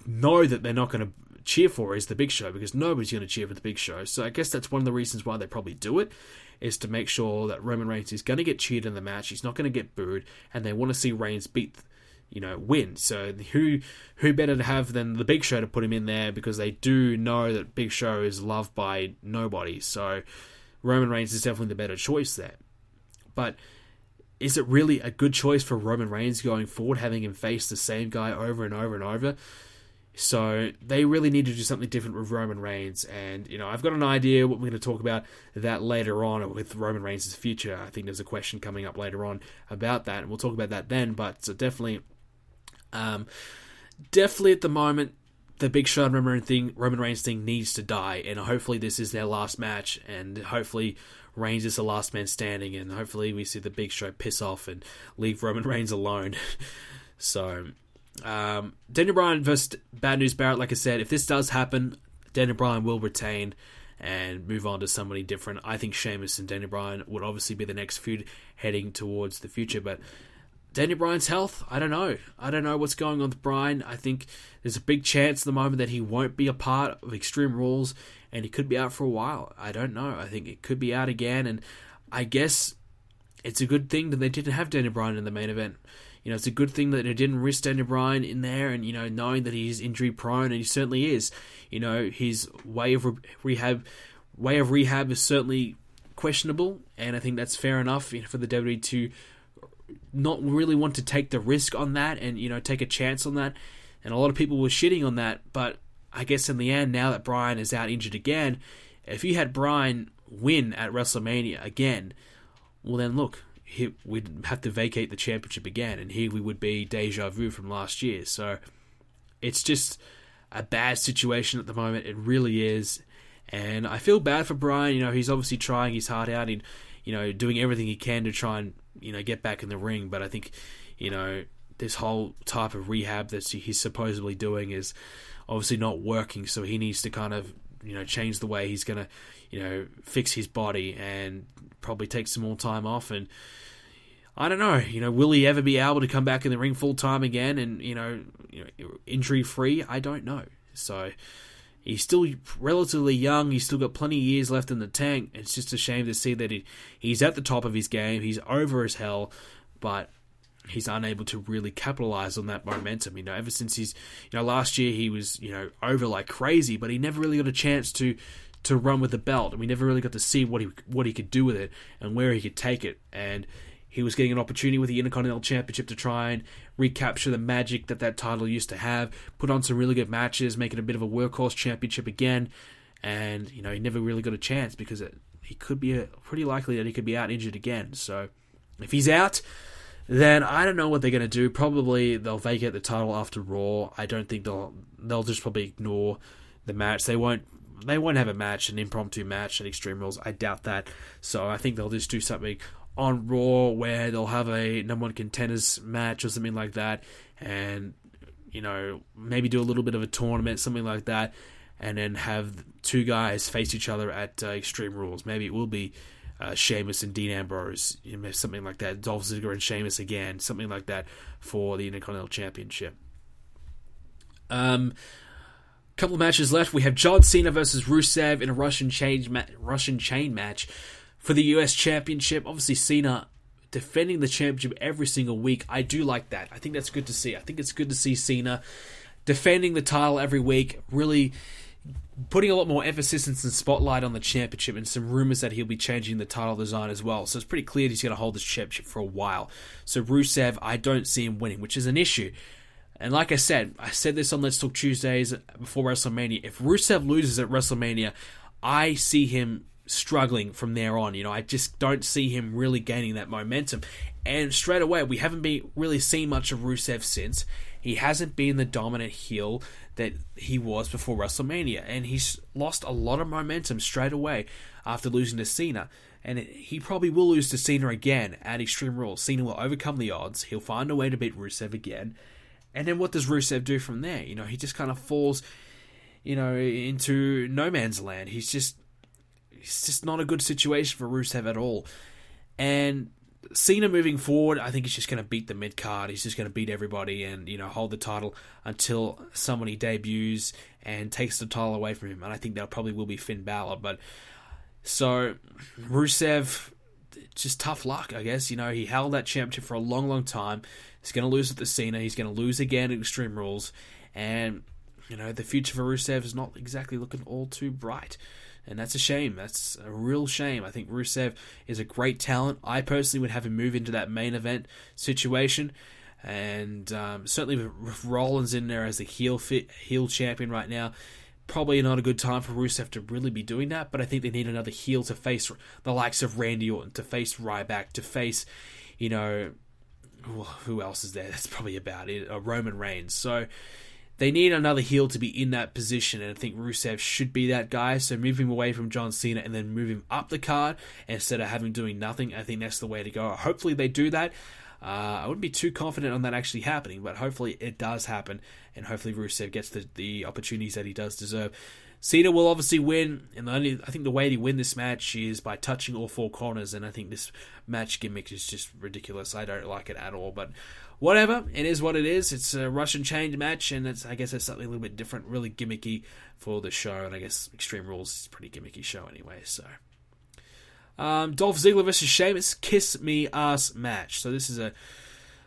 know that they're not going to cheer for is the Big Show, because nobody's going to cheer for the Big Show. So I guess that's one of the reasons why they probably do it, is to make sure that Roman Reigns is going to get cheered in the match, he's not going to get booed, and they want to see Reigns win. So who better to have than the Big Show to put him in there, because they do know that Big Show is loved by nobody. So Roman Reigns is definitely the better choice there. But is it really a good choice for Roman Reigns going forward, having him face the same guy over and over and over? So they really need to do something different with Roman Reigns. And, I've got an idea what we're going to talk about that later on with Roman Reigns' future. I think there's a question coming up later on about that, and we'll talk about that then. But so definitely at the moment, the Big Show and Roman Reigns thing needs to die. And hopefully this is their last match, and hopefully Reigns is the last man standing, and hopefully we see the Big Show piss off and leave Roman Reigns alone. So... Daniel Bryan versus Bad News Barrett, like I said, if this does happen, Daniel Bryan will retain and move on to somebody different. I think Sheamus and Daniel Bryan would obviously be the next feud heading towards the future, but Daniel Bryan's health, I don't know. I don't know what's going on with Bryan. I think there's a big chance at the moment that he won't be a part of Extreme Rules, and he could be out for a while. I don't know. I think it could be out again, and I guess it's a good thing that they didn't have Daniel Bryan in the main event. It's a good thing that they didn't risk Daniel Bryan in there, and, knowing that he's injury prone, and he certainly is. His way of rehab is certainly questionable, and I think that's fair enough for the WWE to not really want to take the risk on that and, take a chance on that. And a lot of people were shitting on that, but I guess in the end, now that Bryan is out injured again, if you had Bryan win at WrestleMania again, well then look, we'd have to vacate the championship again, and here we would be deja vu from last year. So it's just a bad situation at the moment. It really is, and I feel bad for Bryan. He's obviously trying his heart out and doing everything he can to try and get back in the ring. But I think this whole type of rehab that he's supposedly doing is obviously not working. So he needs to kind of change the way he's gonna fix his body and probably take some more time off. And I don't know, will he ever be able to come back in the ring full time again and injury free? I don't know. So he's still relatively young. He's still got plenty of years left in the tank. It's just a shame to see that he's at the top of his game. He's over as hell, but he's unable to really capitalize on that momentum. Ever since last year he was, over like crazy, but he never really got a chance to run with the belt, and we never really got to see what he could do with it and where he could take it. And he was getting an opportunity with the Intercontinental Championship to try and recapture the magic that title used to have, put on some really good matches, make it a bit of a workhorse championship again, and he never really got a chance because he could be pretty likely that he could be out injured again. So if he's out, then I don't know what they're going to do. Probably they'll vacate the title after Raw. I don't think they'll just probably ignore the match. They won't have a match, an impromptu match at Extreme Rules. I doubt that. So I think they'll just do something on Raw where they'll have a number one contenders match or something like that, and maybe do a little bit of a tournament, something like that, and then have two guys face each other at Extreme Rules. Maybe it will be Sheamus and Dean Ambrose, something like that. Dolph Ziggler and Sheamus again, something like that for the Intercontinental Championship. Couple of matches left. We have John Cena versus Rusev in a Russian chain match for the US Championship. Obviously, Cena defending the championship every single week. I do like that. I think that's good to see. I think it's good to see Cena defending the title every week, really putting a lot more emphasis and some spotlight on the championship, and some rumors that he'll be changing the title design as well. So it's pretty clear he's going to hold this championship for a while. So Rusev, I don't see him winning, which is an issue. And like I said this on Let's Talk Tuesdays before WrestleMania. If Rusev loses at WrestleMania, I see him struggling from there on. I just don't see him really gaining that momentum. And straight away, we haven't really seen much of Rusev since. He hasn't been the dominant heel that he was before WrestleMania. And he's lost a lot of momentum straight away after losing to Cena. And he probably will lose to Cena again at Extreme Rules. Cena will overcome the odds. He'll find a way to beat Rusev again. And then what does Rusev do from there? He just kind of falls, into no man's land. It's just not a good situation for Rusev at all. And Cena moving forward, I think he's just going to beat the mid-card. He's just going to beat everybody and, hold the title until somebody debuts and takes the title away from him. And I think that probably will be Finn Balor. But so Rusev, just tough luck, I guess. He held that championship for a long, long time. He's going to lose it to Cena. He's going to lose again at Extreme Rules. And, the future for Rusev is not exactly looking all too bright. And that's a shame. That's a real shame. I think Rusev is a great talent. I personally would have him move into that main event situation. And certainly with Rollins in there as a heel champion right now, probably not a good time for Rusev to really be doing that. But I think they need another heel to face the likes of Randy Orton, to face Ryback, to face, who else is there? That's probably about it. Roman Reigns. So they need another heel to be in that position, and I think Rusev should be that guy. So move him away from John Cena and then move him up the card instead of having doing nothing. I think that's the way to go. Hopefully they do that. I wouldn't be too confident on that actually happening, but hopefully it does happen, and hopefully Rusev gets the opportunities that he does deserve. Cena will obviously win, and I think the way to win this match is by touching all four corners, and I think this match gimmick is just ridiculous. I don't like it at all, but whatever, it is what it is. It's a Russian chain match, and I guess it's something a little bit different, really gimmicky for the show, and I guess Extreme Rules is a pretty gimmicky show anyway, so. Dolph Ziggler versus Sheamus, Kiss Me Ass match. So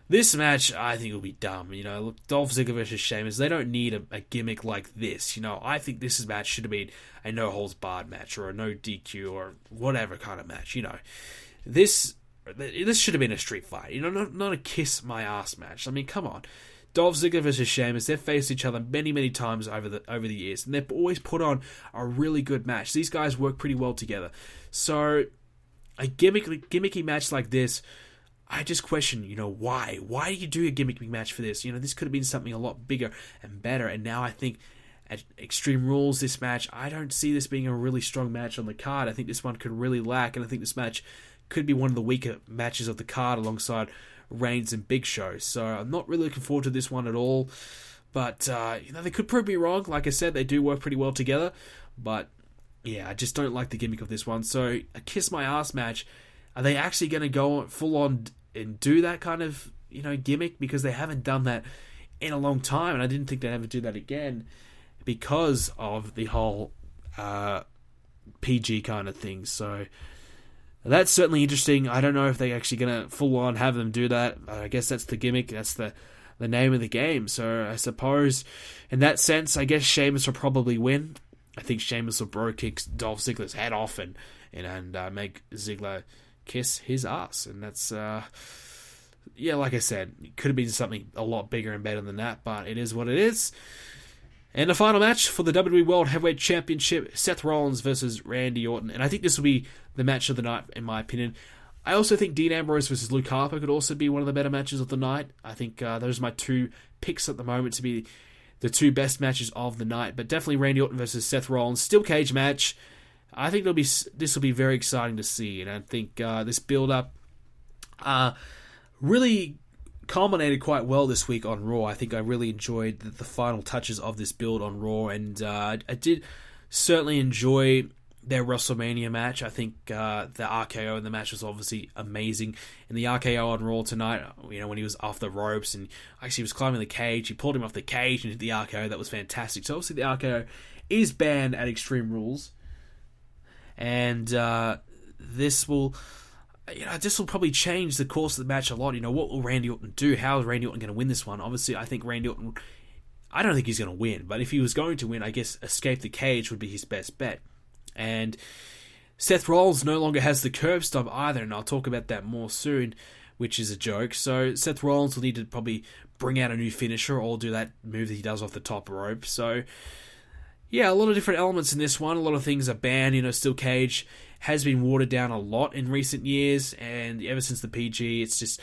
this match, I think, will be dumb. Look, Dolph Ziggler versus Sheamus, they don't need a gimmick like this. I think this match should have been a no-holds-barred match or a no-DQ or whatever kind of match. This should have been a street fight. Not a kiss my ass match. I mean, come on. Dolph Ziggler versus Sheamus, they've faced each other many, many times over the years, and they've always put on a really good match. These guys work pretty well together. So a gimmicky match like this, I just question, why? Why do you do a gimmicky match for this? This could have been something a lot bigger and better. And now I think at Extreme Rules, this match, I don't see this being a really strong match on the card. I think this one could really lack, and I think this match could be one of the weaker matches of the card alongside Reigns and Big Show. So I'm not really looking forward to this one at all. But, they could prove me wrong. Like I said, they do work pretty well together. But yeah, I just don't like the gimmick of this one. So a kiss my ass match, are they actually going to go full on and do that kind of gimmick? Because they haven't done that in a long time, and I didn't think they'd ever do that again because of the whole PG kind of thing. So That's certainly interesting. I don't know if they're actually going to full on have them do that. I guess that's the gimmick. That's the name of the game. So I suppose in that sense, I guess Sheamus will probably win. I think Sheamus will bro kick Dolph Ziggler's head off and make Ziggler kiss his ass. And that's, like I said, it could have been something a lot bigger and better than that, but it is what it is. And the final match for the WWE World Heavyweight Championship, Seth Rollins versus Randy Orton. And I think this will be the match of the night, in my opinion. I also think Dean Ambrose versus Luke Harper could also be one of the better matches of the night. I think those are my two picks at the moment to be the two best matches of the night. But definitely Randy Orton versus Seth Rollins. Steel cage match. I think this will be very exciting to see. And I think this build-up really culminated quite well this week on Raw. I think I really enjoyed the final touches of this build on Raw, and I did certainly enjoy their WrestleMania match. I think the RKO in the match was obviously amazing. And the RKO on Raw tonight, when he was off the ropes and actually was climbing the cage, he pulled him off the cage and hit the RKO. That was fantastic. So obviously the RKO is banned at Extreme Rules, and this will probably change the course of the match a lot. What will Randy Orton do? How is Randy Orton going to win this one? Obviously, I think Randy Orton, I don't think he's going to win, but if he was going to win, I guess escape the cage would be his best bet. And Seth Rollins no longer has the curb stomp either, and I'll talk about that more soon, which is a joke. So Seth Rollins will need to probably bring out a new finisher or do that move that he does off the top rope. So yeah, a lot of different elements in this one. A lot of things are banned. Steel cage has been watered down a lot in recent years, and ever since the PG, it's just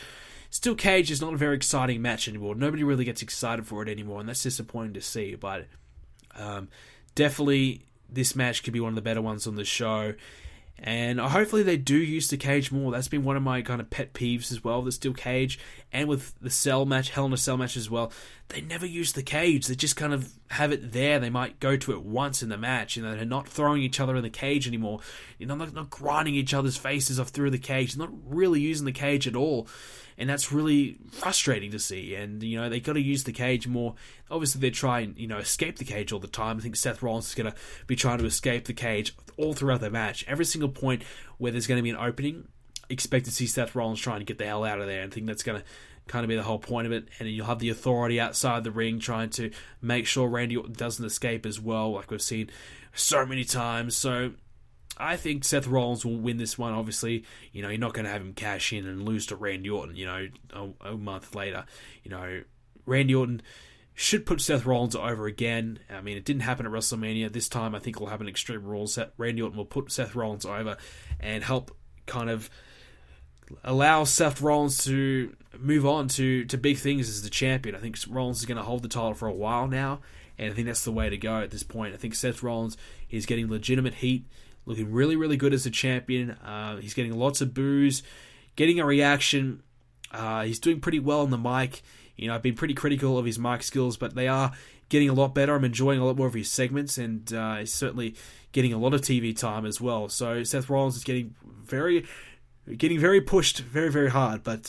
Steel cage is not a very exciting match anymore. Nobody really gets excited for it anymore, and that's disappointing to see. But definitely, this match could be one of the better ones on the show. And hopefully they do use the cage more. That's been one of my kind of pet peeves as well, the steel cage. And with the Hell in a Cell match as well, they never use the cage. They just kind of have it there. They might go to it once in the match. They're not throwing each other in the cage anymore. Not grinding each other's faces off through the cage. They're not really using the cage at all. And that's really frustrating to see. And, they got to use the cage more. Obviously, they try and, escape the cage all the time. I think Seth Rollins is going to be trying to escape the cage all throughout the match. Every single point where there's going to be an opening, expect to see Seth Rollins trying to get the hell out of there. And I think that's going to kind of be the whole point of it. And you'll have the Authority outside the ring trying to make sure Randy Orton doesn't escape as well, like we've seen so many times. So I think Seth Rollins will win this one, obviously. You're not going to have him cash in and lose to Randy Orton, a month later. Randy Orton should put Seth Rollins over again. I mean, it didn't happen at WrestleMania. This time, I think it'll happen at Extreme Rules. Randy Orton will put Seth Rollins over and help kind of allow Seth Rollins to move on to big things as the champion. I think Rollins is going to hold the title for a while now, and I think that's the way to go at this point. I think Seth Rollins is getting legitimate heat, looking really, really good as a champion. He's getting lots of boos, getting a reaction. He's doing pretty well on the mic. I've been pretty critical of his mic skills, but they are getting a lot better. I'm enjoying a lot more of his segments, and he's certainly getting a lot of TV time as well. So Seth Rollins is getting very pushed very, very hard, but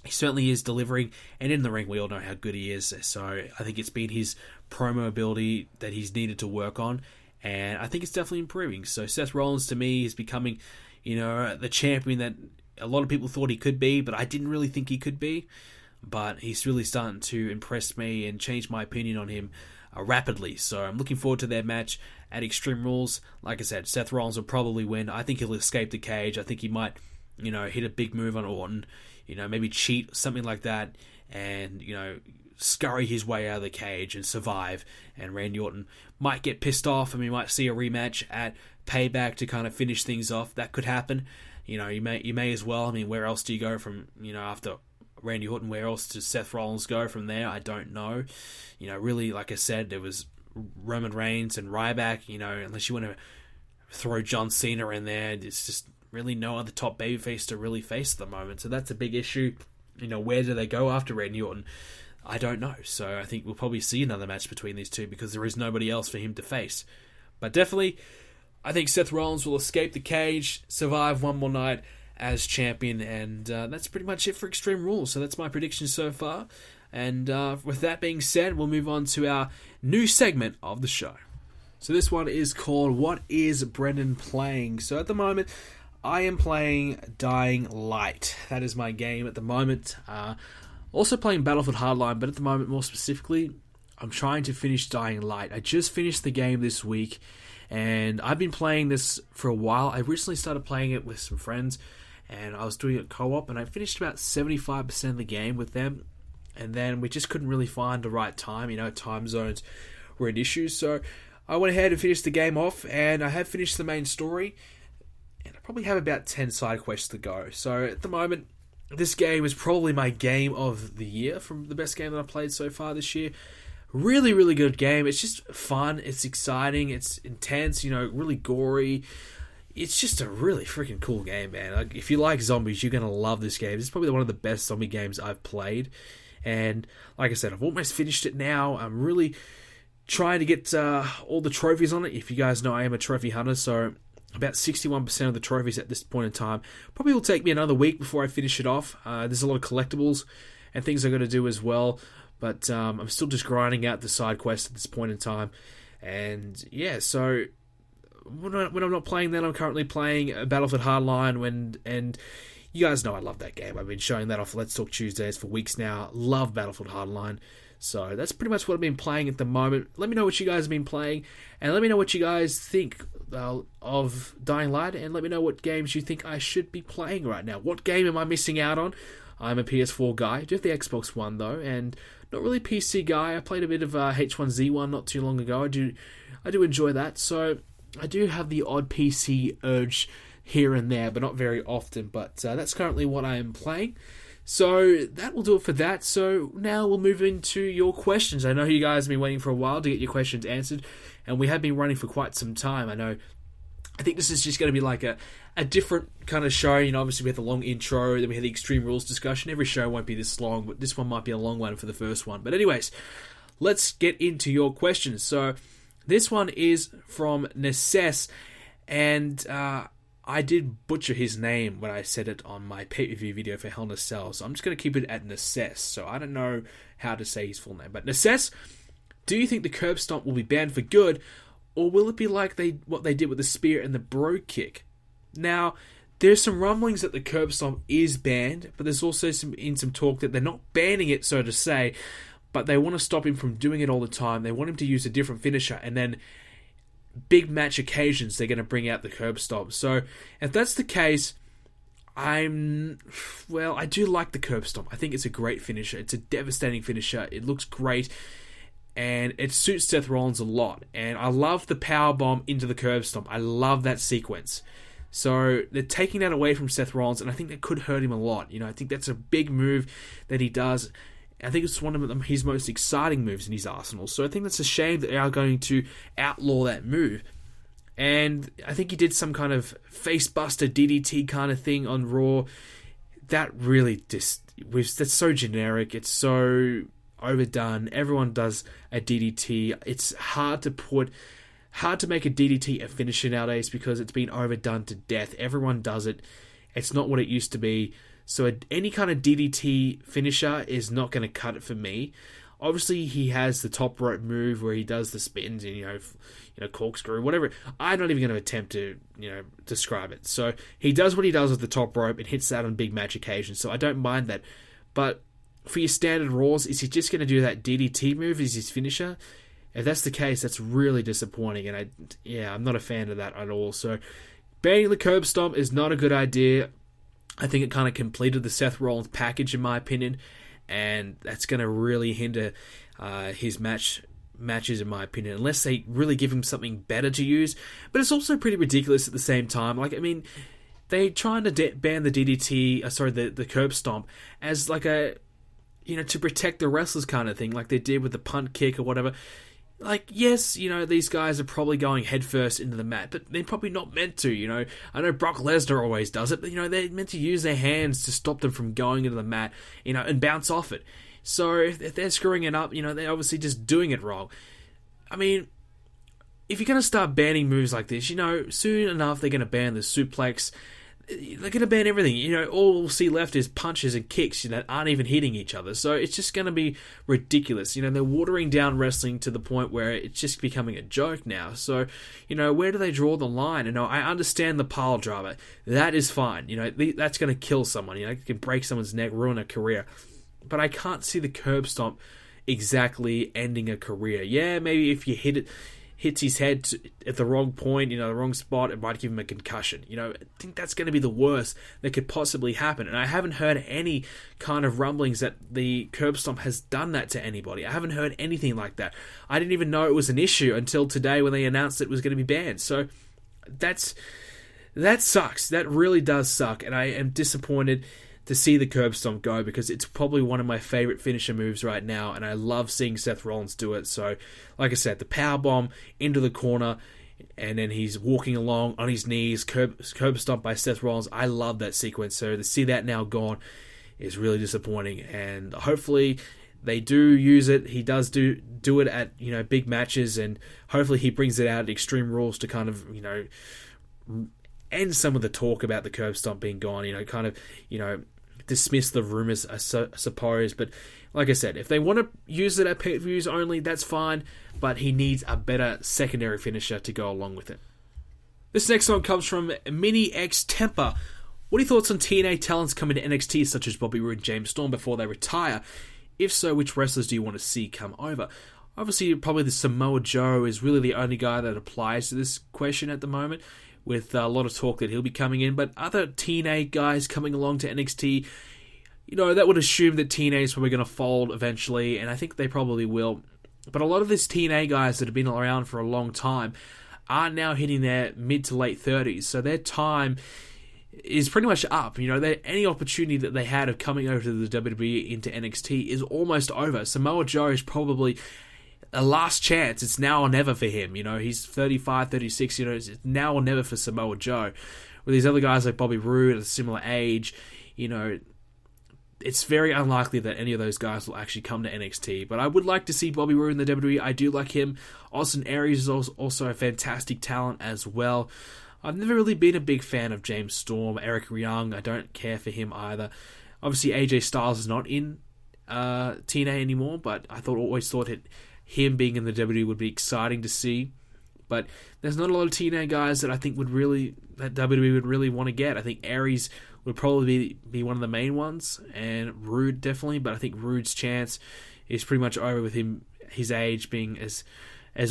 he certainly is delivering. And in the ring, we all know how good he is. So I think it's been his promo ability that he's needed to work on, and I think it's definitely improving. So Seth Rollins, to me, is becoming, the champion that a lot of people thought he could be, but I didn't really think he could be. But he's really starting to impress me and change my opinion on him rapidly. So I'm looking forward to their match at Extreme Rules. Like I said, Seth Rollins will probably win. I think he'll escape the cage. I think he might, hit a big move on Orton, maybe cheat, something like that, and, scurry his way out of the cage and survive. And Randy Orton might get pissed off, and we might see a rematch at Payback to kind of finish things off. That could happen. You may as well. I mean, where else do you go from, after Randy Orton? Where else does Seth Rollins go from there? I don't know. Really, like I said, there was Roman Reigns and Ryback. Unless you want to throw John Cena in there, there's just really no other top babyface to really face at the moment. So that's a big issue. Where do they go after Randy Orton? I don't know. So I think we'll probably see another match between these two because there is nobody else for him to face. But definitely, I think Seth Rollins will escape the cage, survive one more night as champion, and that's pretty much it for Extreme Rules. So that's my prediction so far. And with that being said, we'll move on to our new segment of the show. So this one is called What is Brendan Playing? So at the moment, I am playing Dying Light. That is my game at the moment. Also playing Battlefield Hardline, but at the moment, more specifically, I'm trying to finish Dying Light. I just finished the game this week, and I've been playing this for a while. I recently started playing it with some friends, and I was doing it co-op, and I finished about 75% of the game with them, and then we just couldn't really find the right time. Time zones were an issue, so I went ahead and finished the game off, and I have finished the main story, and I probably have about 10 side quests to go. So at the moment, this game is probably my game of the year, from the best game that I've played so far this year. Really, really good game. It's just fun, it's exciting, it's intense, really gory. It's just a really freaking cool game, man. Like, if you like zombies, you're going to love this game. It's probably one of the best zombie games I've played. And like I said, I've almost finished it now. I'm really trying to get all the trophies on it. If you guys know, I am a trophy hunter, so about 61% of the trophies at this point in time. Probably will take me another week before I finish it off. There's a lot of collectibles and things I've got to do as well. But I'm still just grinding out the side quests at this point in time. And yeah, so when I'm not playing that, I'm currently playing Battlefield Hardline, and you guys know I love that game. I've been showing that off Let's Talk Tuesdays for weeks now. Love Battlefield Hardline. So that's pretty much what I've been playing at the moment. Let me know what you guys have been playing, and let me know what you guys think of Dying Light, and let me know what games you think I should be playing right now. What game am I missing out on? I'm a PS4 guy. I do have the Xbox One, though, and not really PC guy. I played a bit of H1Z1 not too long ago. I do enjoy that, so I do have the odd PC urge here and there, but not very often. But that's currently what I am playing. So that will do it for that. So now we'll move into your questions. I know you guys have been waiting for a while to get your questions answered, and we have been running for quite some time. I think this is just going to be like a different kind of show. Obviously we had the long intro, then we had the Extreme Rules discussion. Every show won't be this long, but this one might be a long one for the first one. But anyways, let's get into your questions. So this one is from Necess, and I did butcher his name when I said it on my pay-per-view video for Hell in a Cell, so I'm just going to keep it at Necess. So I don't know how to say his full name. But Necess, do you think the curb stomp will be banned for good, or will it be like what they did with the spear and the bro kick? Now, there's some rumblings that the curb stomp is banned, but there's also some talk that they're not banning it, so to say, but they want to stop him from doing it all the time. They want him to use a different finisher, and then big match occasions, they're going to bring out the curb stomp. So if that's the case, I do like the curb stomp. I think it's a great finisher. It's a devastating finisher. It looks great, and it suits Seth Rollins a lot. And I love the power bomb into the curb stomp. I love that sequence. So they're taking that away from Seth Rollins, and I think that could hurt him a lot. I think that's a big move that he does. I think it's one of his most exciting moves in his arsenal. So I think that's a shame that they are going to outlaw that move. And I think he did some kind of facebuster DDT kind of thing on Raw. That really that's so generic. It's so overdone. Everyone does a DDT. It's hard to make a DDT a finisher nowadays because it's been overdone to death. Everyone does it. It's not what it used to be. So any kind of DDT finisher is not going to cut it for me. Obviously, he has the top rope move where he does the spins and corkscrew, whatever. I'm not even going to attempt to describe it. So he does what he does with the top rope and hits that on big match occasions. So I don't mind that. But for your standard Raws, is he just going to do that DDT move as his finisher? If that's the case, that's really disappointing. And I'm not a fan of that at all. So banning the curb stomp is not a good idea. I think it kind of completed the Seth Rollins package, in my opinion, and that's going to really hinder his matches, in my opinion, unless they really give him something better to use. But it's also pretty ridiculous at the same time. They're trying to ban the DDT, the curb stomp, as like a, to protect the wrestlers kind of thing, like they did with the punt kick or whatever. Yes, these guys are probably going headfirst into the mat, but they're probably not meant to, I know Brock Lesnar always does it, but, they're meant to use their hands to stop them from going into the mat, and bounce off it. So if they're screwing it up, they're obviously just doing it wrong. I mean, if you're going to start banning moves like this, soon enough they're going to ban the suplex. they're going to ban everything. All we'll see left is punches and kicks that aren't even hitting each other. So it's just going to be ridiculous. They're watering down wrestling to the point where it's just becoming a joke now. So, where do they draw the line? I understand the pile driver. That is fine. That's going to kill someone. It can break someone's neck, ruin a career. But I can't see the curb stomp exactly ending a career. Yeah, maybe if you hits his head at the wrong point, the wrong spot, it might give him a concussion. I think that's going to be the worst that could possibly happen. And I haven't heard any kind of rumblings that the curb stomp has done that to anybody. I haven't heard anything like that. I didn't even know it was an issue until today when they announced it was going to be banned. So that sucks. That really does suck. And I am disappointed to see the curb stomp go, because it's probably one of my favorite finisher moves right now, and I love seeing Seth Rollins do it. So, like I said, the power bomb into the corner, and then he's walking along on his knees, curb stomp by Seth Rollins. I love that sequence. So to see that now gone is really disappointing, and hopefully they do use it. He does do it at big matches, and hopefully he brings it out at Extreme Rules to kind of end some of the talk about the curb stomp being gone. Dismiss the rumors, I suppose. But like I said, if they want to use it at pay-per-views only, that's fine. But he needs a better secondary finisher to go along with it. This next one comes from MiniEggs Temper. What are your thoughts on TNA talents coming to NXT, such as Bobby Roode and James Storm, before they retire? If so, which wrestlers do you want to see come over? Obviously, probably the Samoa Joe is really the only guy that applies to this question at the moment, with a lot of talk that he'll be coming in. But other TNA guys coming along to NXT, that would assume that TNA is probably going to fold eventually, and I think they probably will. But a lot of these TNA guys that have been around for a long time are now hitting their mid to late 30s, so their time is pretty much up. Any opportunity that they had of coming over to the WWE into NXT is almost over. Samoa Joe is probably a last chance. It's now or never for him. He's 35, 36. It's now or never for Samoa Joe. With these other guys like Bobby Roode at a similar age, it's very unlikely that any of those guys will actually come to NXT. But I would like to see Bobby Roode in the WWE. I do like him. Austin Aries is also a fantastic talent as well. I've never really been a big fan of James Storm. Eric Young, I don't care for him either. Obviously, AJ Styles is not in TNA anymore, but I always thought him being in the WWE would be exciting to see. But there's not a lot of TNA guys that I think that WWE would really want to get. I think Aries would probably be one of the main ones, and Roode definitely, but I think Roode's chance is pretty much over with his age being as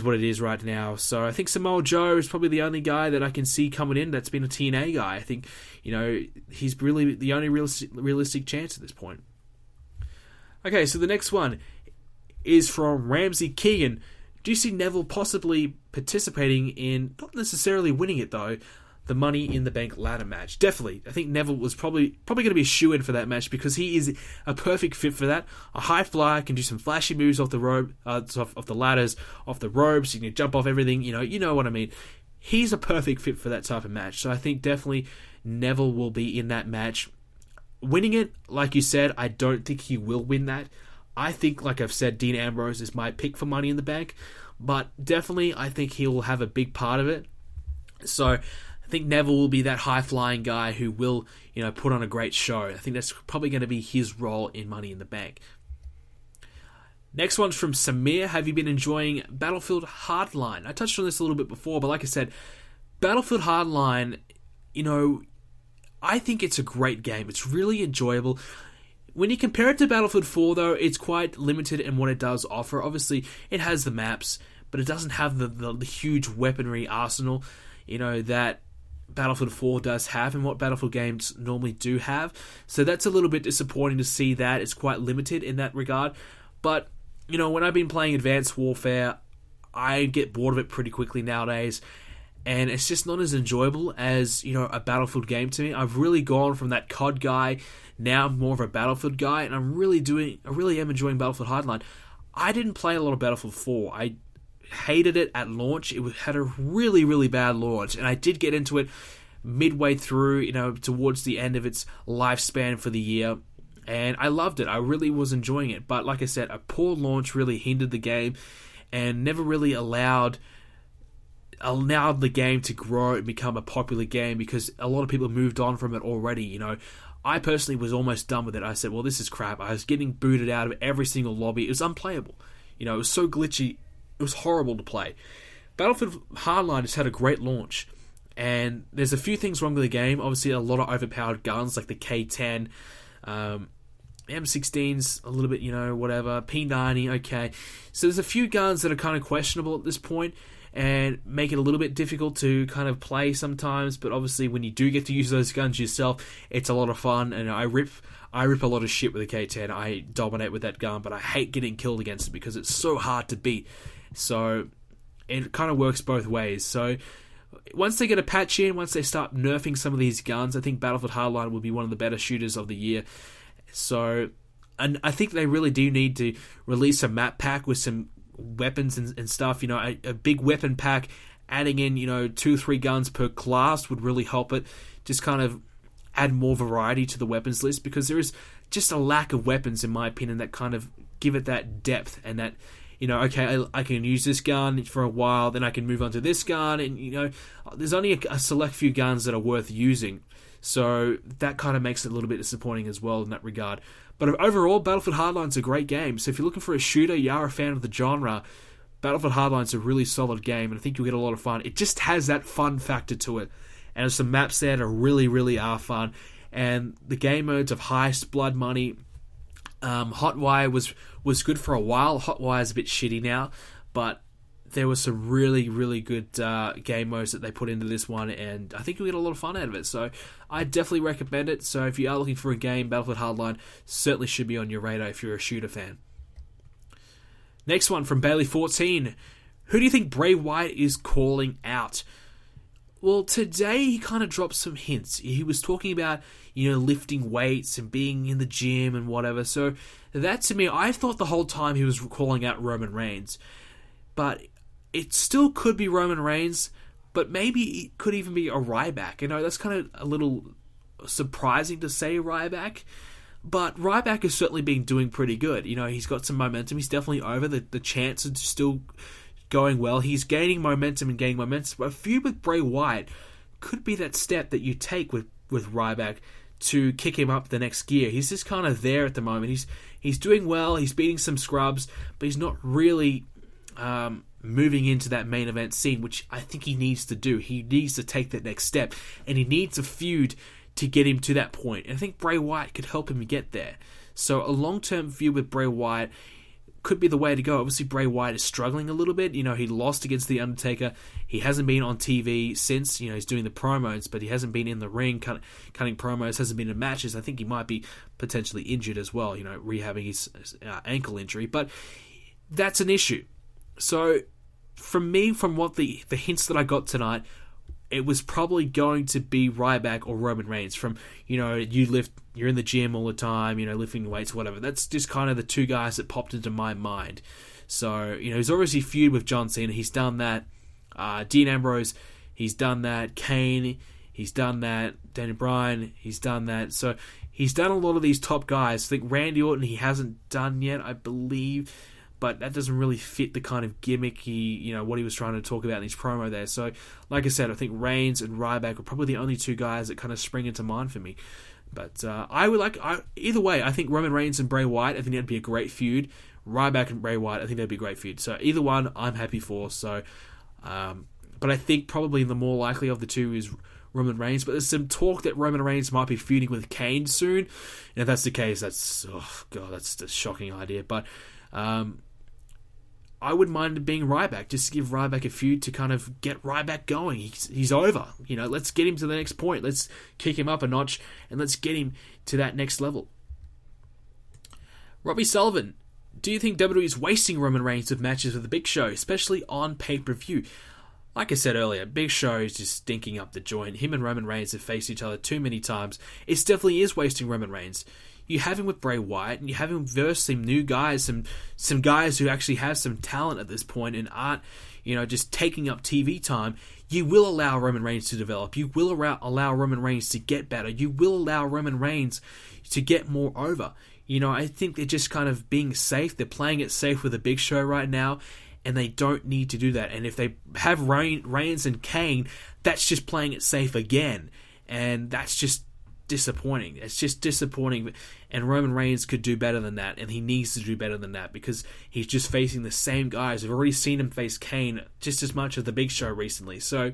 what it is right now. So I think Samoa Joe is probably the only guy that I can see coming in that's been a TNA guy. I think, he's really the only realistic chance at this point. Okay, so the next one is from Ramsey Keegan. Do you see Neville possibly participating in, not necessarily winning it though, the Money in the Bank ladder match? Definitely. I think Neville was probably going to be a shoo-in for that match, because he is a perfect fit for that. A high flyer, can do some flashy moves off the rope, off the ladders, off the ropes, you can jump off everything, you know what I mean. He's a perfect fit for that type of match. So I think definitely Neville will be in that match. Winning it, like you said, I don't think he will win that. I think, like I've said, Dean Ambrose is my pick for Money in the Bank, but definitely I think he will have a big part of it. So I think Neville will be that high-flying guy who will, put on a great show. I think that's probably going to be his role in Money in the Bank. Next one's from Samir. Have you been enjoying Battlefield Hardline? I touched on this a little bit before, but like I said, Battlefield Hardline, I think it's a great game. It's really enjoyable. When you compare it to Battlefield 4, though, it's quite limited in what it does offer. Obviously, it has the maps, but it doesn't have the huge weaponry arsenal, that Battlefield 4 does have and what Battlefield games normally do have. So that's a little bit disappointing to see that. It's quite limited in that regard. But, when I've been playing Advanced Warfare, I get bored of it pretty quickly nowadays. And it's just not as enjoyable as, a Battlefield game to me. I've really gone from that COD guy, now I'm more of a Battlefield guy, and I really am enjoying Battlefield Hardline. I didn't play a lot of Battlefield 4. I hated it at launch. It had a really, really bad launch, and I did get into it midway through, towards the end of its lifespan for the year, and I loved it. I really was enjoying it, but like I said, a poor launch really hindered the game, and never really allowed allowed the game to grow and become a popular game because a lot of people moved on from it already. I personally was almost done with it. I said, well, this is crap. I was getting booted out of every single lobby. It was unplayable. It was so glitchy. It was horrible to play. Battlefield Hardline has had a great launch, and there's a few things wrong with the game. Obviously, a lot of overpowered guns like the K10, M16's a little bit, whatever. P90, okay. So there's a few guns that are kind of questionable at this point and make it a little bit difficult to kind of play sometimes. But obviously, when you do get to use those guns yourself, it's a lot of fun. And I rip a lot of shit with the K10. I dominate with that gun, but I hate getting killed against it because it's so hard to beat. So it kind of works both ways. So once they get a patch in, once they start nerfing some of these guns, I think Battlefield Hardline will be one of the better shooters of the year. So, and I think they really do need to release a map pack with some weapons and stuff. A big weapon pack, adding in 2-3 guns per class would really help it. Just kind of add more variety to the weapons list, because there is just a lack of weapons, in my opinion, that kind of give it that depth and that, okay, I can use this gun for a while, then I can move on to this gun, and there's only a select few guns that are worth using. So that kind of makes it a little bit disappointing as well in that regard. But overall, Battlefield Hardline's a great game. So if you're looking for a shooter, you are a fan of the genre, Battlefield Hardline's a really solid game, and I think you'll get a lot of fun. It just has that fun factor to it. And there's some maps there that really, really are fun. And the game modes of Heist, Blood Money, Hotwire was good for a while. Hotwire's a bit shitty now, but there was some really, really good game modes that they put into this one, and I think you'll get a lot of fun out of it. So I definitely recommend it. So if you are looking for a game, Battlefield Hardline certainly should be on your radar if you're a shooter fan. Next one from Bailey14. Who do you think Bray Wyatt is calling out? Well, today he kind of dropped some hints. He was talking about, lifting weights and being in the gym and whatever. So that, to me, I thought the whole time he was calling out Roman Reigns. But it still could be Roman Reigns, but maybe it could even be a Ryback. That's kind of a little surprising to say Ryback. But Ryback has certainly been doing pretty good. He's got some momentum. He's definitely over. The chance is still going well. He's gaining momentum and gaining momentum. But a feud with Bray Wyatt could be that step that you take with Ryback to kick him up the next gear. He's just kind of there at the moment. He's doing well. He's beating some scrubs, but he's not really moving into that main event scene, which I think he needs to do. He needs to take that next step, and he needs a feud to get him to that point. And I think Bray Wyatt could help him get there. So a long-term feud with Bray Wyatt could be the way to go. Obviously, Bray Wyatt is struggling a little bit. He lost against The Undertaker. He hasn't been on TV since. He's doing the promos, but he hasn't been in the ring cutting promos, hasn't been in matches. I think he might be potentially injured as well, rehabbing his ankle injury. But that's an issue. So, from what the hints that I got tonight, it was probably going to be Ryback or Roman Reigns. From, you're in the gym all the time, lifting weights, whatever. That's just kind of the two guys that popped into my mind. So, he's obviously feud with John Cena. He's done that. Dean Ambrose, he's done that. Kane, he's done that. Daniel Bryan, he's done that. So, he's done a lot of these top guys. I think Randy Orton, he hasn't done yet, I believe. But that doesn't really fit the kind of gimmick what he was trying to talk about in his promo there. So, like I said, I think Reigns and Ryback are probably the only two guys that kind of spring into mind for me. But either way, I think Roman Reigns and Bray Wyatt, I think that'd be a great feud. Ryback and Bray Wyatt, I think that'd be a great feud. So either one, I'm happy for. So, but I think probably the more likely of the two is Roman Reigns. But there's some talk that Roman Reigns might be feuding with Kane soon. And if that's the case, that's a shocking idea. But I wouldn't mind it being Ryback, just to give Ryback a feud to kind of get Ryback going. He's over. Let's get him to the next point. Let's kick him up a notch, and let's get him to that next level. Robbie Sullivan, do you think WWE is wasting Roman Reigns with matches with the Big Show, especially on pay-per-view? Like I said earlier, Big Show is just stinking up the joint. Him and Roman Reigns have faced each other too many times. It definitely is wasting Roman Reigns. You have him with Bray Wyatt, and you have him versus some new guys, some guys who actually have some talent at this point and aren't, just taking up TV time. You will allow Roman Reigns to develop. You will allow Roman Reigns to get better. You will allow Roman Reigns to get more over. I think they're just kind of being safe. They're playing it safe with a Big Show right now, and they don't need to do that. And if they have Reigns and Kane, that's just playing it safe again, and that's just disappointing. It's just disappointing, and Roman Reigns could do better than that, and he needs to do better than that, because he's just facing the same guys. We've already seen him face Kane just as much as the Big Show recently, so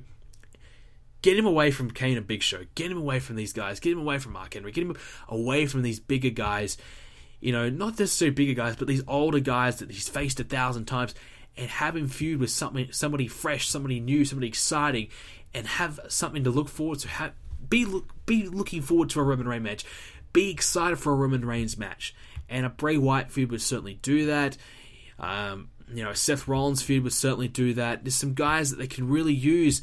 get him away from Kane and Big Show. Get him away from these guys. Get him away from Mark Henry. Get him away from these bigger guys. You know, not necessarily bigger guys, but these older guys that he's faced 1,000 times, and have him feud with somebody fresh, somebody new, somebody exciting, and have something to look forward to. Be looking forward to a Roman Reigns match. Be excited for a Roman Reigns match. And a Bray Wyatt feud would certainly do that. Seth Rollins feud would certainly do that. There's some guys that they can really use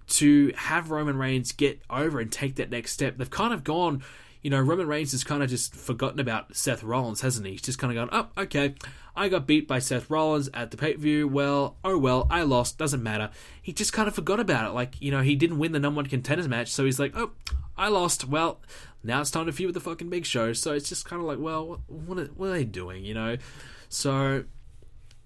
to have Roman Reigns get over and take that next step. They've kind of gone, Roman Reigns has kind of just forgotten about Seth Rollins, hasn't he? He's just kind of gone, oh, okay, I got beat by Seth Rollins at the pay-per-view. Well, I lost, doesn't matter. He just kind of forgot about it. Like, he didn't win the number 1 contenders match, so he's like, oh, I lost. Well, now it's time to feud with the fucking Big Show. So it's just kind of like, well, what are they doing, So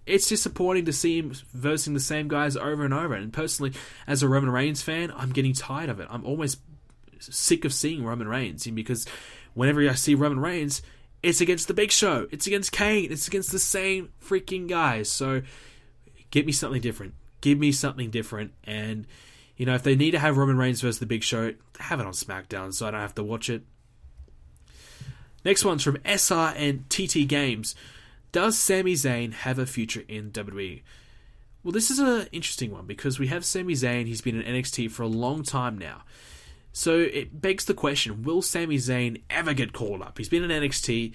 it's disappointing to see him versing the same guys over and over. And personally, as a Roman Reigns fan, I'm getting tired of it. I'm almost sick of seeing Roman Reigns, because whenever I see Roman Reigns, it's against the Big Show, it's against Kane, it's against the same freaking guys. So give me something different. And if they need to have Roman Reigns versus the Big Show, have it on SmackDown so I don't have to watch it. Next one's from SR and TT Games. Does Sami Zayn have a future in WWE? Well, this is an interesting one, because we have Sami Zayn. He's been in NXT for a long time now. So it begs the question, will Sami Zayn ever get called up? He's been in NXT.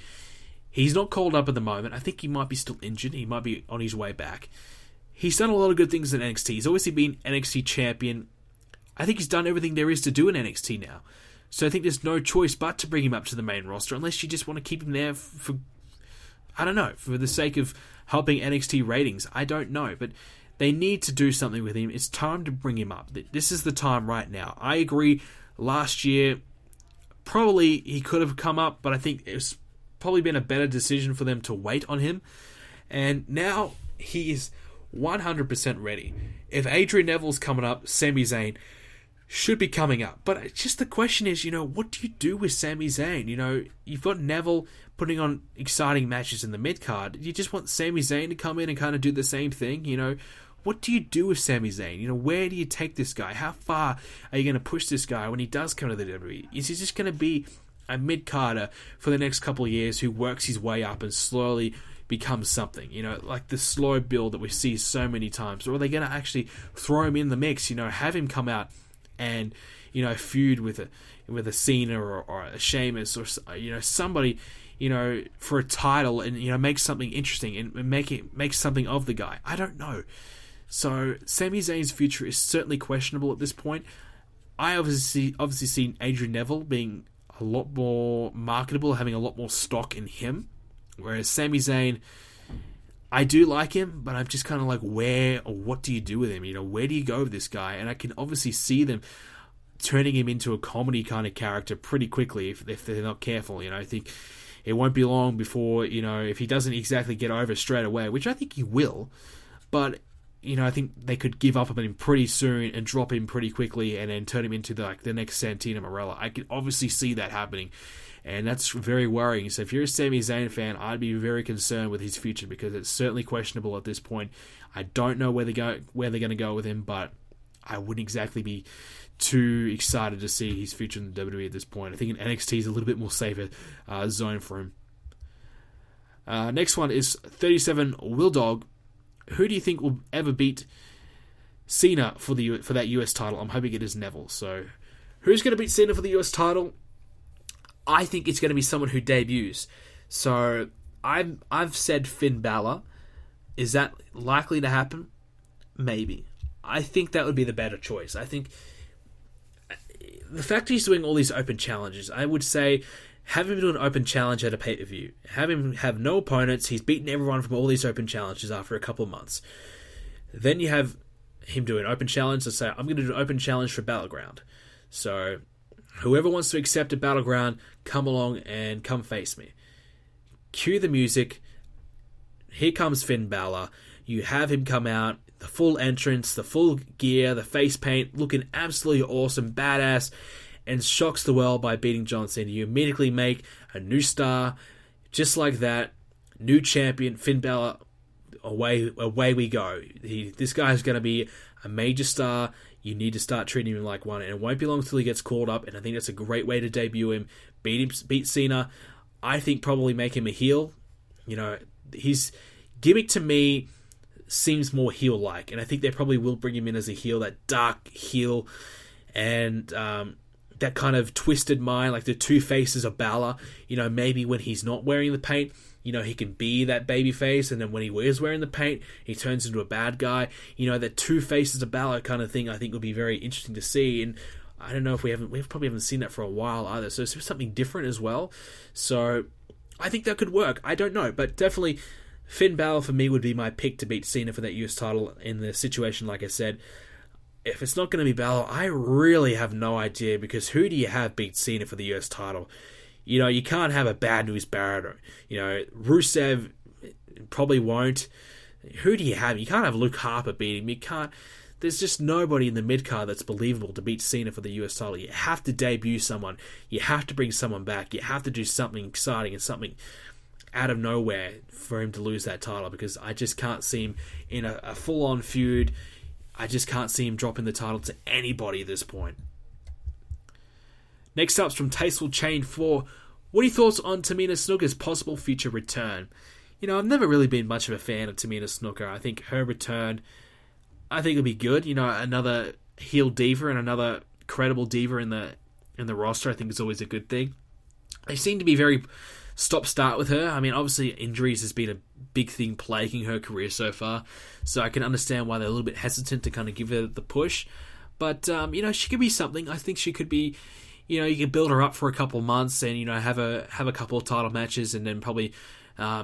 He's not called up at the moment. I think he might be still injured. He might be on his way back. He's done a lot of good things in NXT. He's obviously been NXT champion. I think he's done everything there is to do in NXT now. So I think there's no choice but to bring him up to the main roster, unless you just want to keep him there for the sake of helping NXT ratings. I don't know, but they need to do something with him. It's time to bring him up. This is the time right now. I agree. Last year, probably he could have come up, but I think it's probably been a better decision for them to wait on him. And now he is 100% ready. If Adrian Neville's coming up, Sami Zayn should be coming up. But just the question is, what do you do with Sami Zayn? You've got Neville putting on exciting matches in the mid-card. You just want Sami Zayn to come in and kind of do the same thing, What do you do with Sami Zayn? Where do you take this guy? How far are you going to push this guy when he does come to the WWE? Is he just going to be a mid-carder for the next couple of years who works his way up and slowly becomes something? Like the slow build that we see so many times. Or are they going to actually throw him in the mix? Have him come out and feud with a Cena or a Sheamus or somebody for a title, and make something interesting and make something of the guy. I don't know. So Sami Zayn's future is certainly questionable at this point. I obviously seen Adrian Neville being a lot more marketable, having a lot more stock in him, whereas Sami Zayn, I do like him, but I'm just kind of like, where or what do you do with him? Where do you go with this guy? And I can obviously see them turning him into a comedy kind of character pretty quickly if they're not careful. I think it won't be long before, if he doesn't exactly get over straight away, which I think he will, but I think they could give up on him pretty soon and drop him pretty quickly and then turn him into the next Santino Marella. I can obviously see that happening, and that's very worrying. So if you're a Sami Zayn fan, I'd be very concerned with his future, because it's certainly questionable at this point. I don't know where they're going to go with him, but I wouldn't exactly be too excited to see his future in the WWE at this point. I think in NXT is a little bit more safer zone for him. Next one is 37 Will Dog. Who do you think will ever beat Cena for that US title? I'm hoping it is Neville. So, who's going to beat Cena for the US title? I think it's going to be someone who debuts. So, I've said Finn Balor. Is that likely to happen? Maybe. I think that would be the better choice. I think the fact he's doing all these open challenges, I would say, have him do an open challenge at a pay-per-view. Have him have no opponents. He's beaten everyone from all these open challenges after a couple of months. Then you have him do an open challenge. Let's say, I'm going to do an open challenge for Battleground. So, whoever wants to accept a Battleground, come along and come face me. Cue the music. Here comes Finn Balor. You have him come out, the full entrance, the full gear, the face paint, looking absolutely awesome, badass, and shocks the world by beating John Cena. You immediately make a new star, just like that, new champion, Finn Balor. Away we go. This guy's going to be a major star. You need to start treating him like one, and it won't be long until he gets called up, and I think that's a great way to debut him. Beat Cena. I think probably make him a heel. His gimmick to me seems more heel-like, and I think they probably will bring him in as a heel, that dark heel, and that kind of twisted mind, like the two faces of Balor. Maybe when he's not wearing the paint, he can be that baby face, and then when he is wearing the paint, he turns into a bad guy. That two faces of Balor kind of thing, I think would be very interesting to see, and I don't know if we probably haven't seen that for a while either, so it's something different as well. So I think that could work. I don't know, but definitely Finn Balor for me would be my pick to beat Cena for that US title in the situation, like I said. If it's not going to be Balor, I really have no idea, because who do you have beat Cena for the US title? You can't have a bad news Barrett. Rusev probably won't. Who do you have? You can't have Luke Harper beat him. You can't. There's just nobody in the mid-card that's believable to beat Cena for the US title. You have to debut someone. You have to bring someone back. You have to do something exciting and something out of nowhere for him to lose that title, because I just can't see him in a full-on feud. I just can't see him dropping the title to anybody at this point. Next up's from Tasteful Chain 4. What are your thoughts on Tamina Snuka's possible future return? I've never really been much of a fan of Tamina Snuka. I think her return, it'll be good. Another heel diva and another credible diva in the roster, I think is always a good thing. They seem to be very stop-start with her. Obviously injuries has been a big thing plaguing her career so far, so I can understand why they're a little bit hesitant to kind of give her the push. But, she could be something. I think she could be... you can build her up for a couple months and, have a couple of title matches and then probably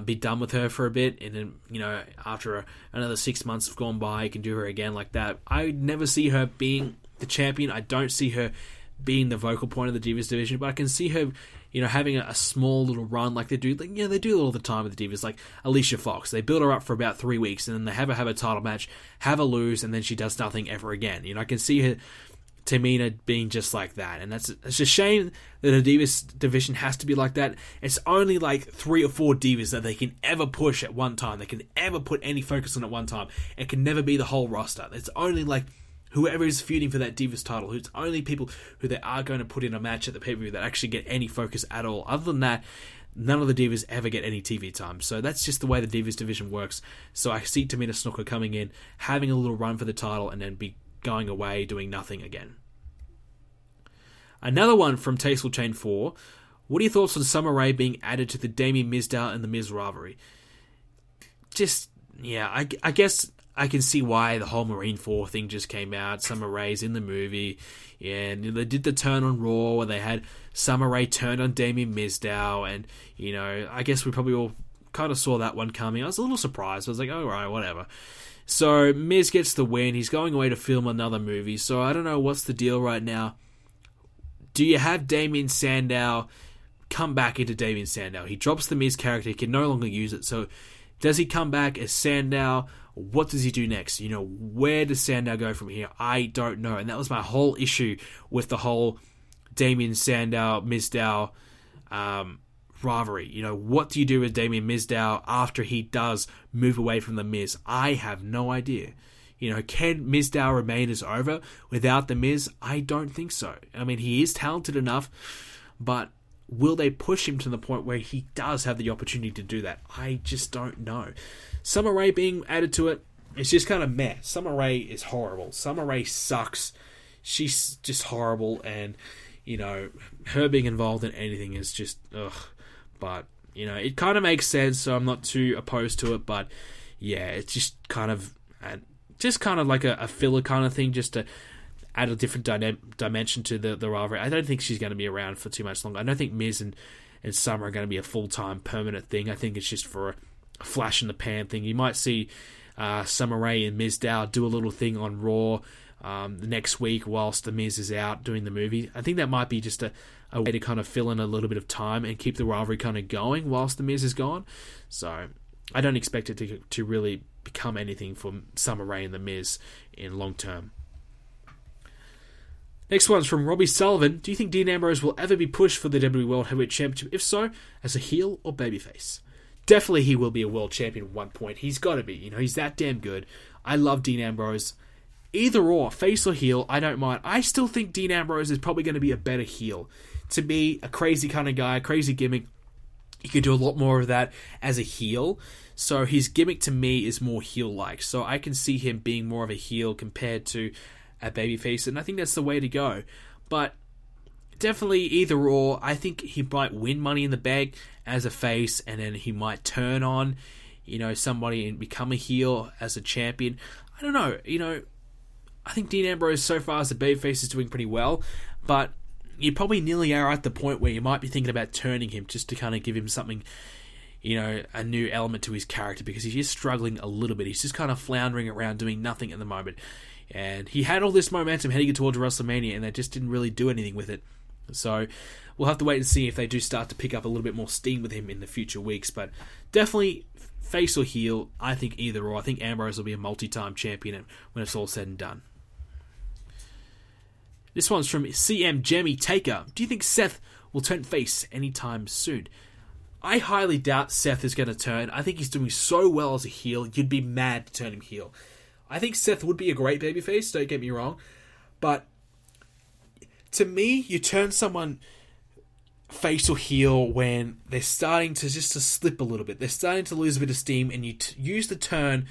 be done with her for a bit. And then, after another 6 months have gone by, you can do her again like that. I never see her being the champion. I don't see her being the vocal point of the Divas division, but I can see her, having a small little run like they do. They do it all the time with the Divas, like Alicia Fox. They build her up for about 3 weeks and then they have a title match, have her lose, and then she does nothing ever again. I can see her... Tamina being just like that, and it's a shame that a Divas division has to be like that. It's only like 3 or 4 Divas that they can ever push at one time. They can ever put any focus on at one time. It can never be the whole roster. It's only like whoever is feuding for that Divas title. It's only people who they are going to put in a match at the pay-per-view that actually get any focus at all. Other than that, none of the Divas ever get any TV time. So that's just the way the Divas division works. So I see Tamina Snuka coming in, having a little run for the title, and then be going away doing nothing again. Another one from Tasteful Chain 4. What are your thoughts on Summer Rae being added to the Damien Mizdow and the Miz rivalry? I guess I can see why the whole Marine 4 thing just came out. Summer Rae's in the movie, and they did the turn on Raw where they had Summer Rae turned on Damien Mizdow, and I guess we probably all kind of saw that one coming. I was a little surprised. I was like, oh, right, whatever. So Miz gets the win. He's going away to film another movie. So I don't know what's the deal right now. Do you have Damien Sandow come back into Damien Sandow? He drops the Miz character. He can no longer use it. So does he come back as Sandow? What does he do next? Where does Sandow go from here? I don't know. And that was my whole issue with the whole Damien Sandow, Mizdow rivalry. What do you do with Damien Mizdow after he does move away from the Miz? I have no idea. Can Mizdow remain as over without the Miz? I don't think so. He is talented enough, but will they push him to the point where he does have the opportunity to do that? I just don't know. Summer Rae being added to it, it's just kind of meh. Summer Rae is horrible. Summer Rae sucks. She's just horrible, and, her being involved in anything is just, ugh. But, it kind of makes sense, so I'm not too opposed to it, but, yeah, it's just kind of like a filler kind of thing, just to add a different dimension to the rivalry. I don't think she's going to be around for too much longer. I don't think Miz and Summer are going to be a full-time permanent thing. I think it's just for a flash in the pan thing. You might see Summer Rae and Mizdow do a little thing on Raw the next week whilst the Miz is out doing the movie. I think that might be just a way to kind of fill in a little bit of time and keep the rivalry kind of going whilst the Miz is gone. So I don't expect it to really become anything for Summer Rae and The Miz in long term. Next one's from Robbie Sullivan. Do you think Dean Ambrose will ever be pushed for the WWE World Heavyweight Championship? If so, as a heel or babyface? Definitely he will be a world champion at one point. He's got to be. He's that damn good. I love Dean Ambrose. Either or, face or heel, I don't mind. I still think Dean Ambrose is probably going to be a better heel. To be a crazy kind of guy, crazy gimmick, you could do a lot more of that as a heel. So his gimmick to me is more heel-like. So I can see him being more of a heel compared to a babyface, and I think that's the way to go. But definitely either or. I think he might win Money in the Bank as a face, and then he might turn on, somebody and become a heel as a champion. I don't know. I think Dean Ambrose so far as a babyface is doing pretty well, but you probably nearly are at the point where you might be thinking about turning him just to kind of give him something, a new element to his character, because he's just struggling a little bit. He's just kind of floundering around doing nothing at the moment. And he had all this momentum heading towards WrestleMania, and they just didn't really do anything with it. So we'll have to wait and see if they do start to pick up a little bit more steam with him in the future weeks. But definitely face or heel, I think either or. I think Ambrose will be a multi-time champion when it's all said and done. This one's from CM Jemmy Taker. Do you think Seth will turn face anytime soon? I highly doubt Seth is going to turn. I think he's doing so well as a heel, you'd be mad to turn him heel. I think Seth would be a great babyface, don't get me wrong. But to me, you turn someone face or heel when they're starting to slip a little bit. They're starting to lose a bit of steam, and you use the turn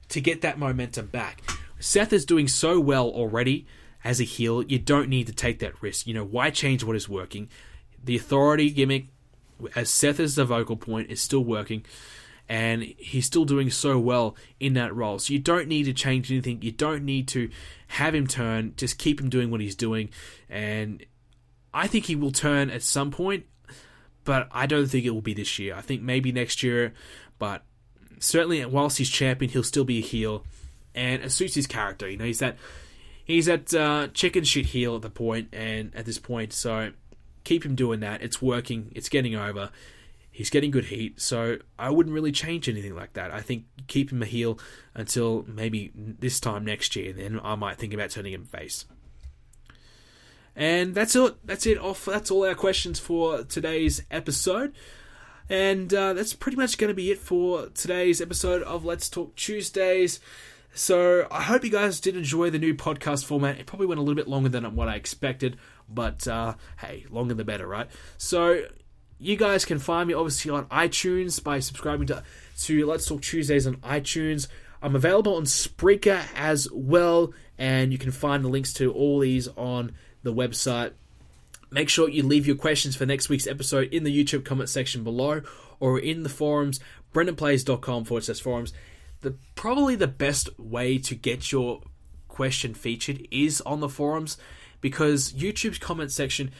to get that momentum back. Seth is doing so well already as a heel, you don't need to take that risk. Why change what is working? The authority gimmick, as Seth is the vocal point, is still working, and he's still doing so well in that role. So you don't need to change anything. You don't need to have him turn. Just keep him doing what he's doing. And I think he will turn at some point, but I don't think it will be this year. I think maybe next year, but certainly whilst he's champion, he'll still be a heel, and it suits his character. He's that chicken shit heel at this point, so keep him doing that. It's working. It's getting over. He's getting good heat, so I wouldn't really change anything like that. I think keep him a heel until maybe this time next year, then I might think about turning him face. And that's it. That's all our questions for today's episode. And that's pretty much going to be it for today's episode of Let's Talk Tuesdays. So I hope you guys did enjoy the new podcast format. It probably went a little bit longer than what I expected, but hey, longer the better, right? So you guys can find me obviously on iTunes by subscribing to Let's Talk Tuesdays on iTunes. I'm available on Spreaker as well, and you can find the links to all these on the website. Make sure you leave your questions for next week's episode in the YouTube comment section below or in the forums, BrendenPlayz.com/forums. Probably the best way to get your question featured is on the forums, because YouTube's comment section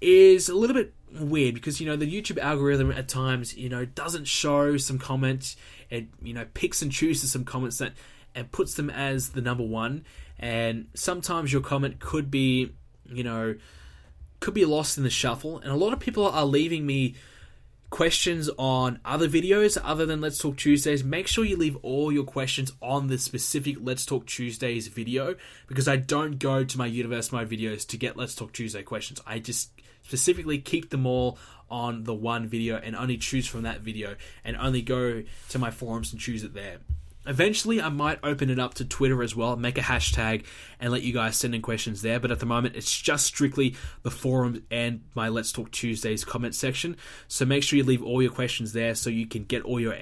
is a little bit weird, because the YouTube algorithm at times doesn't show some comments. It picks and chooses some comments and puts them as the number one, and sometimes your comment could be lost in the shuffle. And a lot of people are leaving me questions on other videos other than Let's Talk Tuesdays. Make sure you leave all your questions on the specific Let's Talk Tuesdays video, because I don't go to my Universe Mode videos to get Let's Talk Tuesday questions. I just specifically keep them all on the one video and only choose from that video and only go to my forums and choose it there. Eventually, I might open it up to Twitter as well, make a hashtag, and let you guys send in questions there. But at the moment, it's just strictly the forum and my Let's Talk Tuesdays comment section. So make sure you leave all your questions there so you can get all your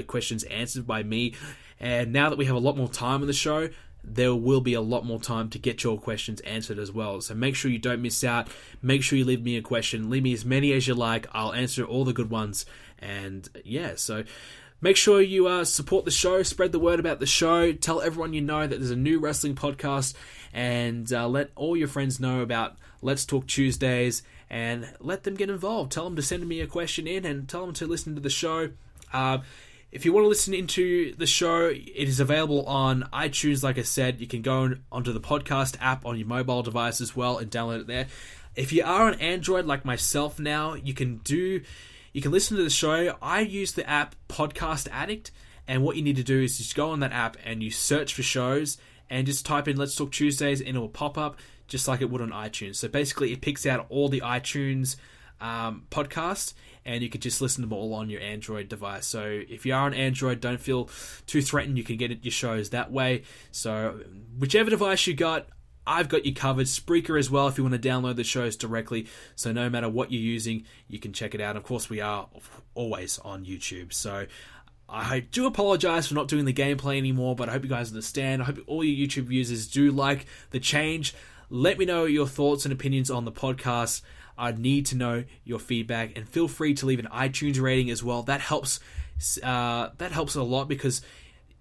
questions answered by me. And now that we have a lot more time on the show, there will be a lot more time to get your questions answered as well. So make sure you don't miss out. Make sure you leave me a question. Leave me as many as you like. I'll answer all the good ones. And yeah, so make sure you support the show, spread the word about the show, tell everyone you know that there's a new wrestling podcast, and let all your friends know about Let's Talk Tuesdays, and let them get involved. Tell them to send me a question in, and tell them to listen to the show. If you want to listen into the show, it is available on iTunes. Like I said, you can go onto the podcast app on your mobile device as well and download it there. If you are on Android like myself now, you can listen to the show. I use the app Podcast Addict, And what you need to do is just go on that app and you search for shows and just type in Let's Talk Tuesdays and it will pop up just like it would on iTunes. So basically it picks out all the iTunes podcasts and you can just listen to them all on your Android device. So if you are on Android, don't feel too threatened. You can get your shows that way. So whichever device you got, I've got you covered. Spreaker as well if you want to download the shows directly. So no matter what you're using, you can check it out. Of course, we are always on YouTube. So I do apologize for not doing the gameplay anymore, but I hope you guys understand. I hope all your YouTube users do like the change. Let me know your thoughts and opinions on the podcast. I need to know your feedback, and feel free to leave an iTunes rating as well. That helps a lot, because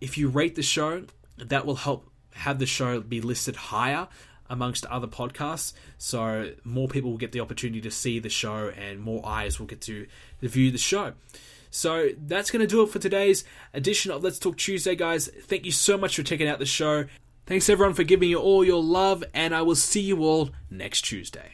if you rate the show, that will help have the show be listed higher amongst other podcasts, so more people will get the opportunity to see the show and more eyes will get to view the show. So that's going to do it for today's edition of Let's Talk Tuesday, guys. Thank you so much for checking out the show. Thanks everyone for giving you all your love, and I will see you all next Tuesday.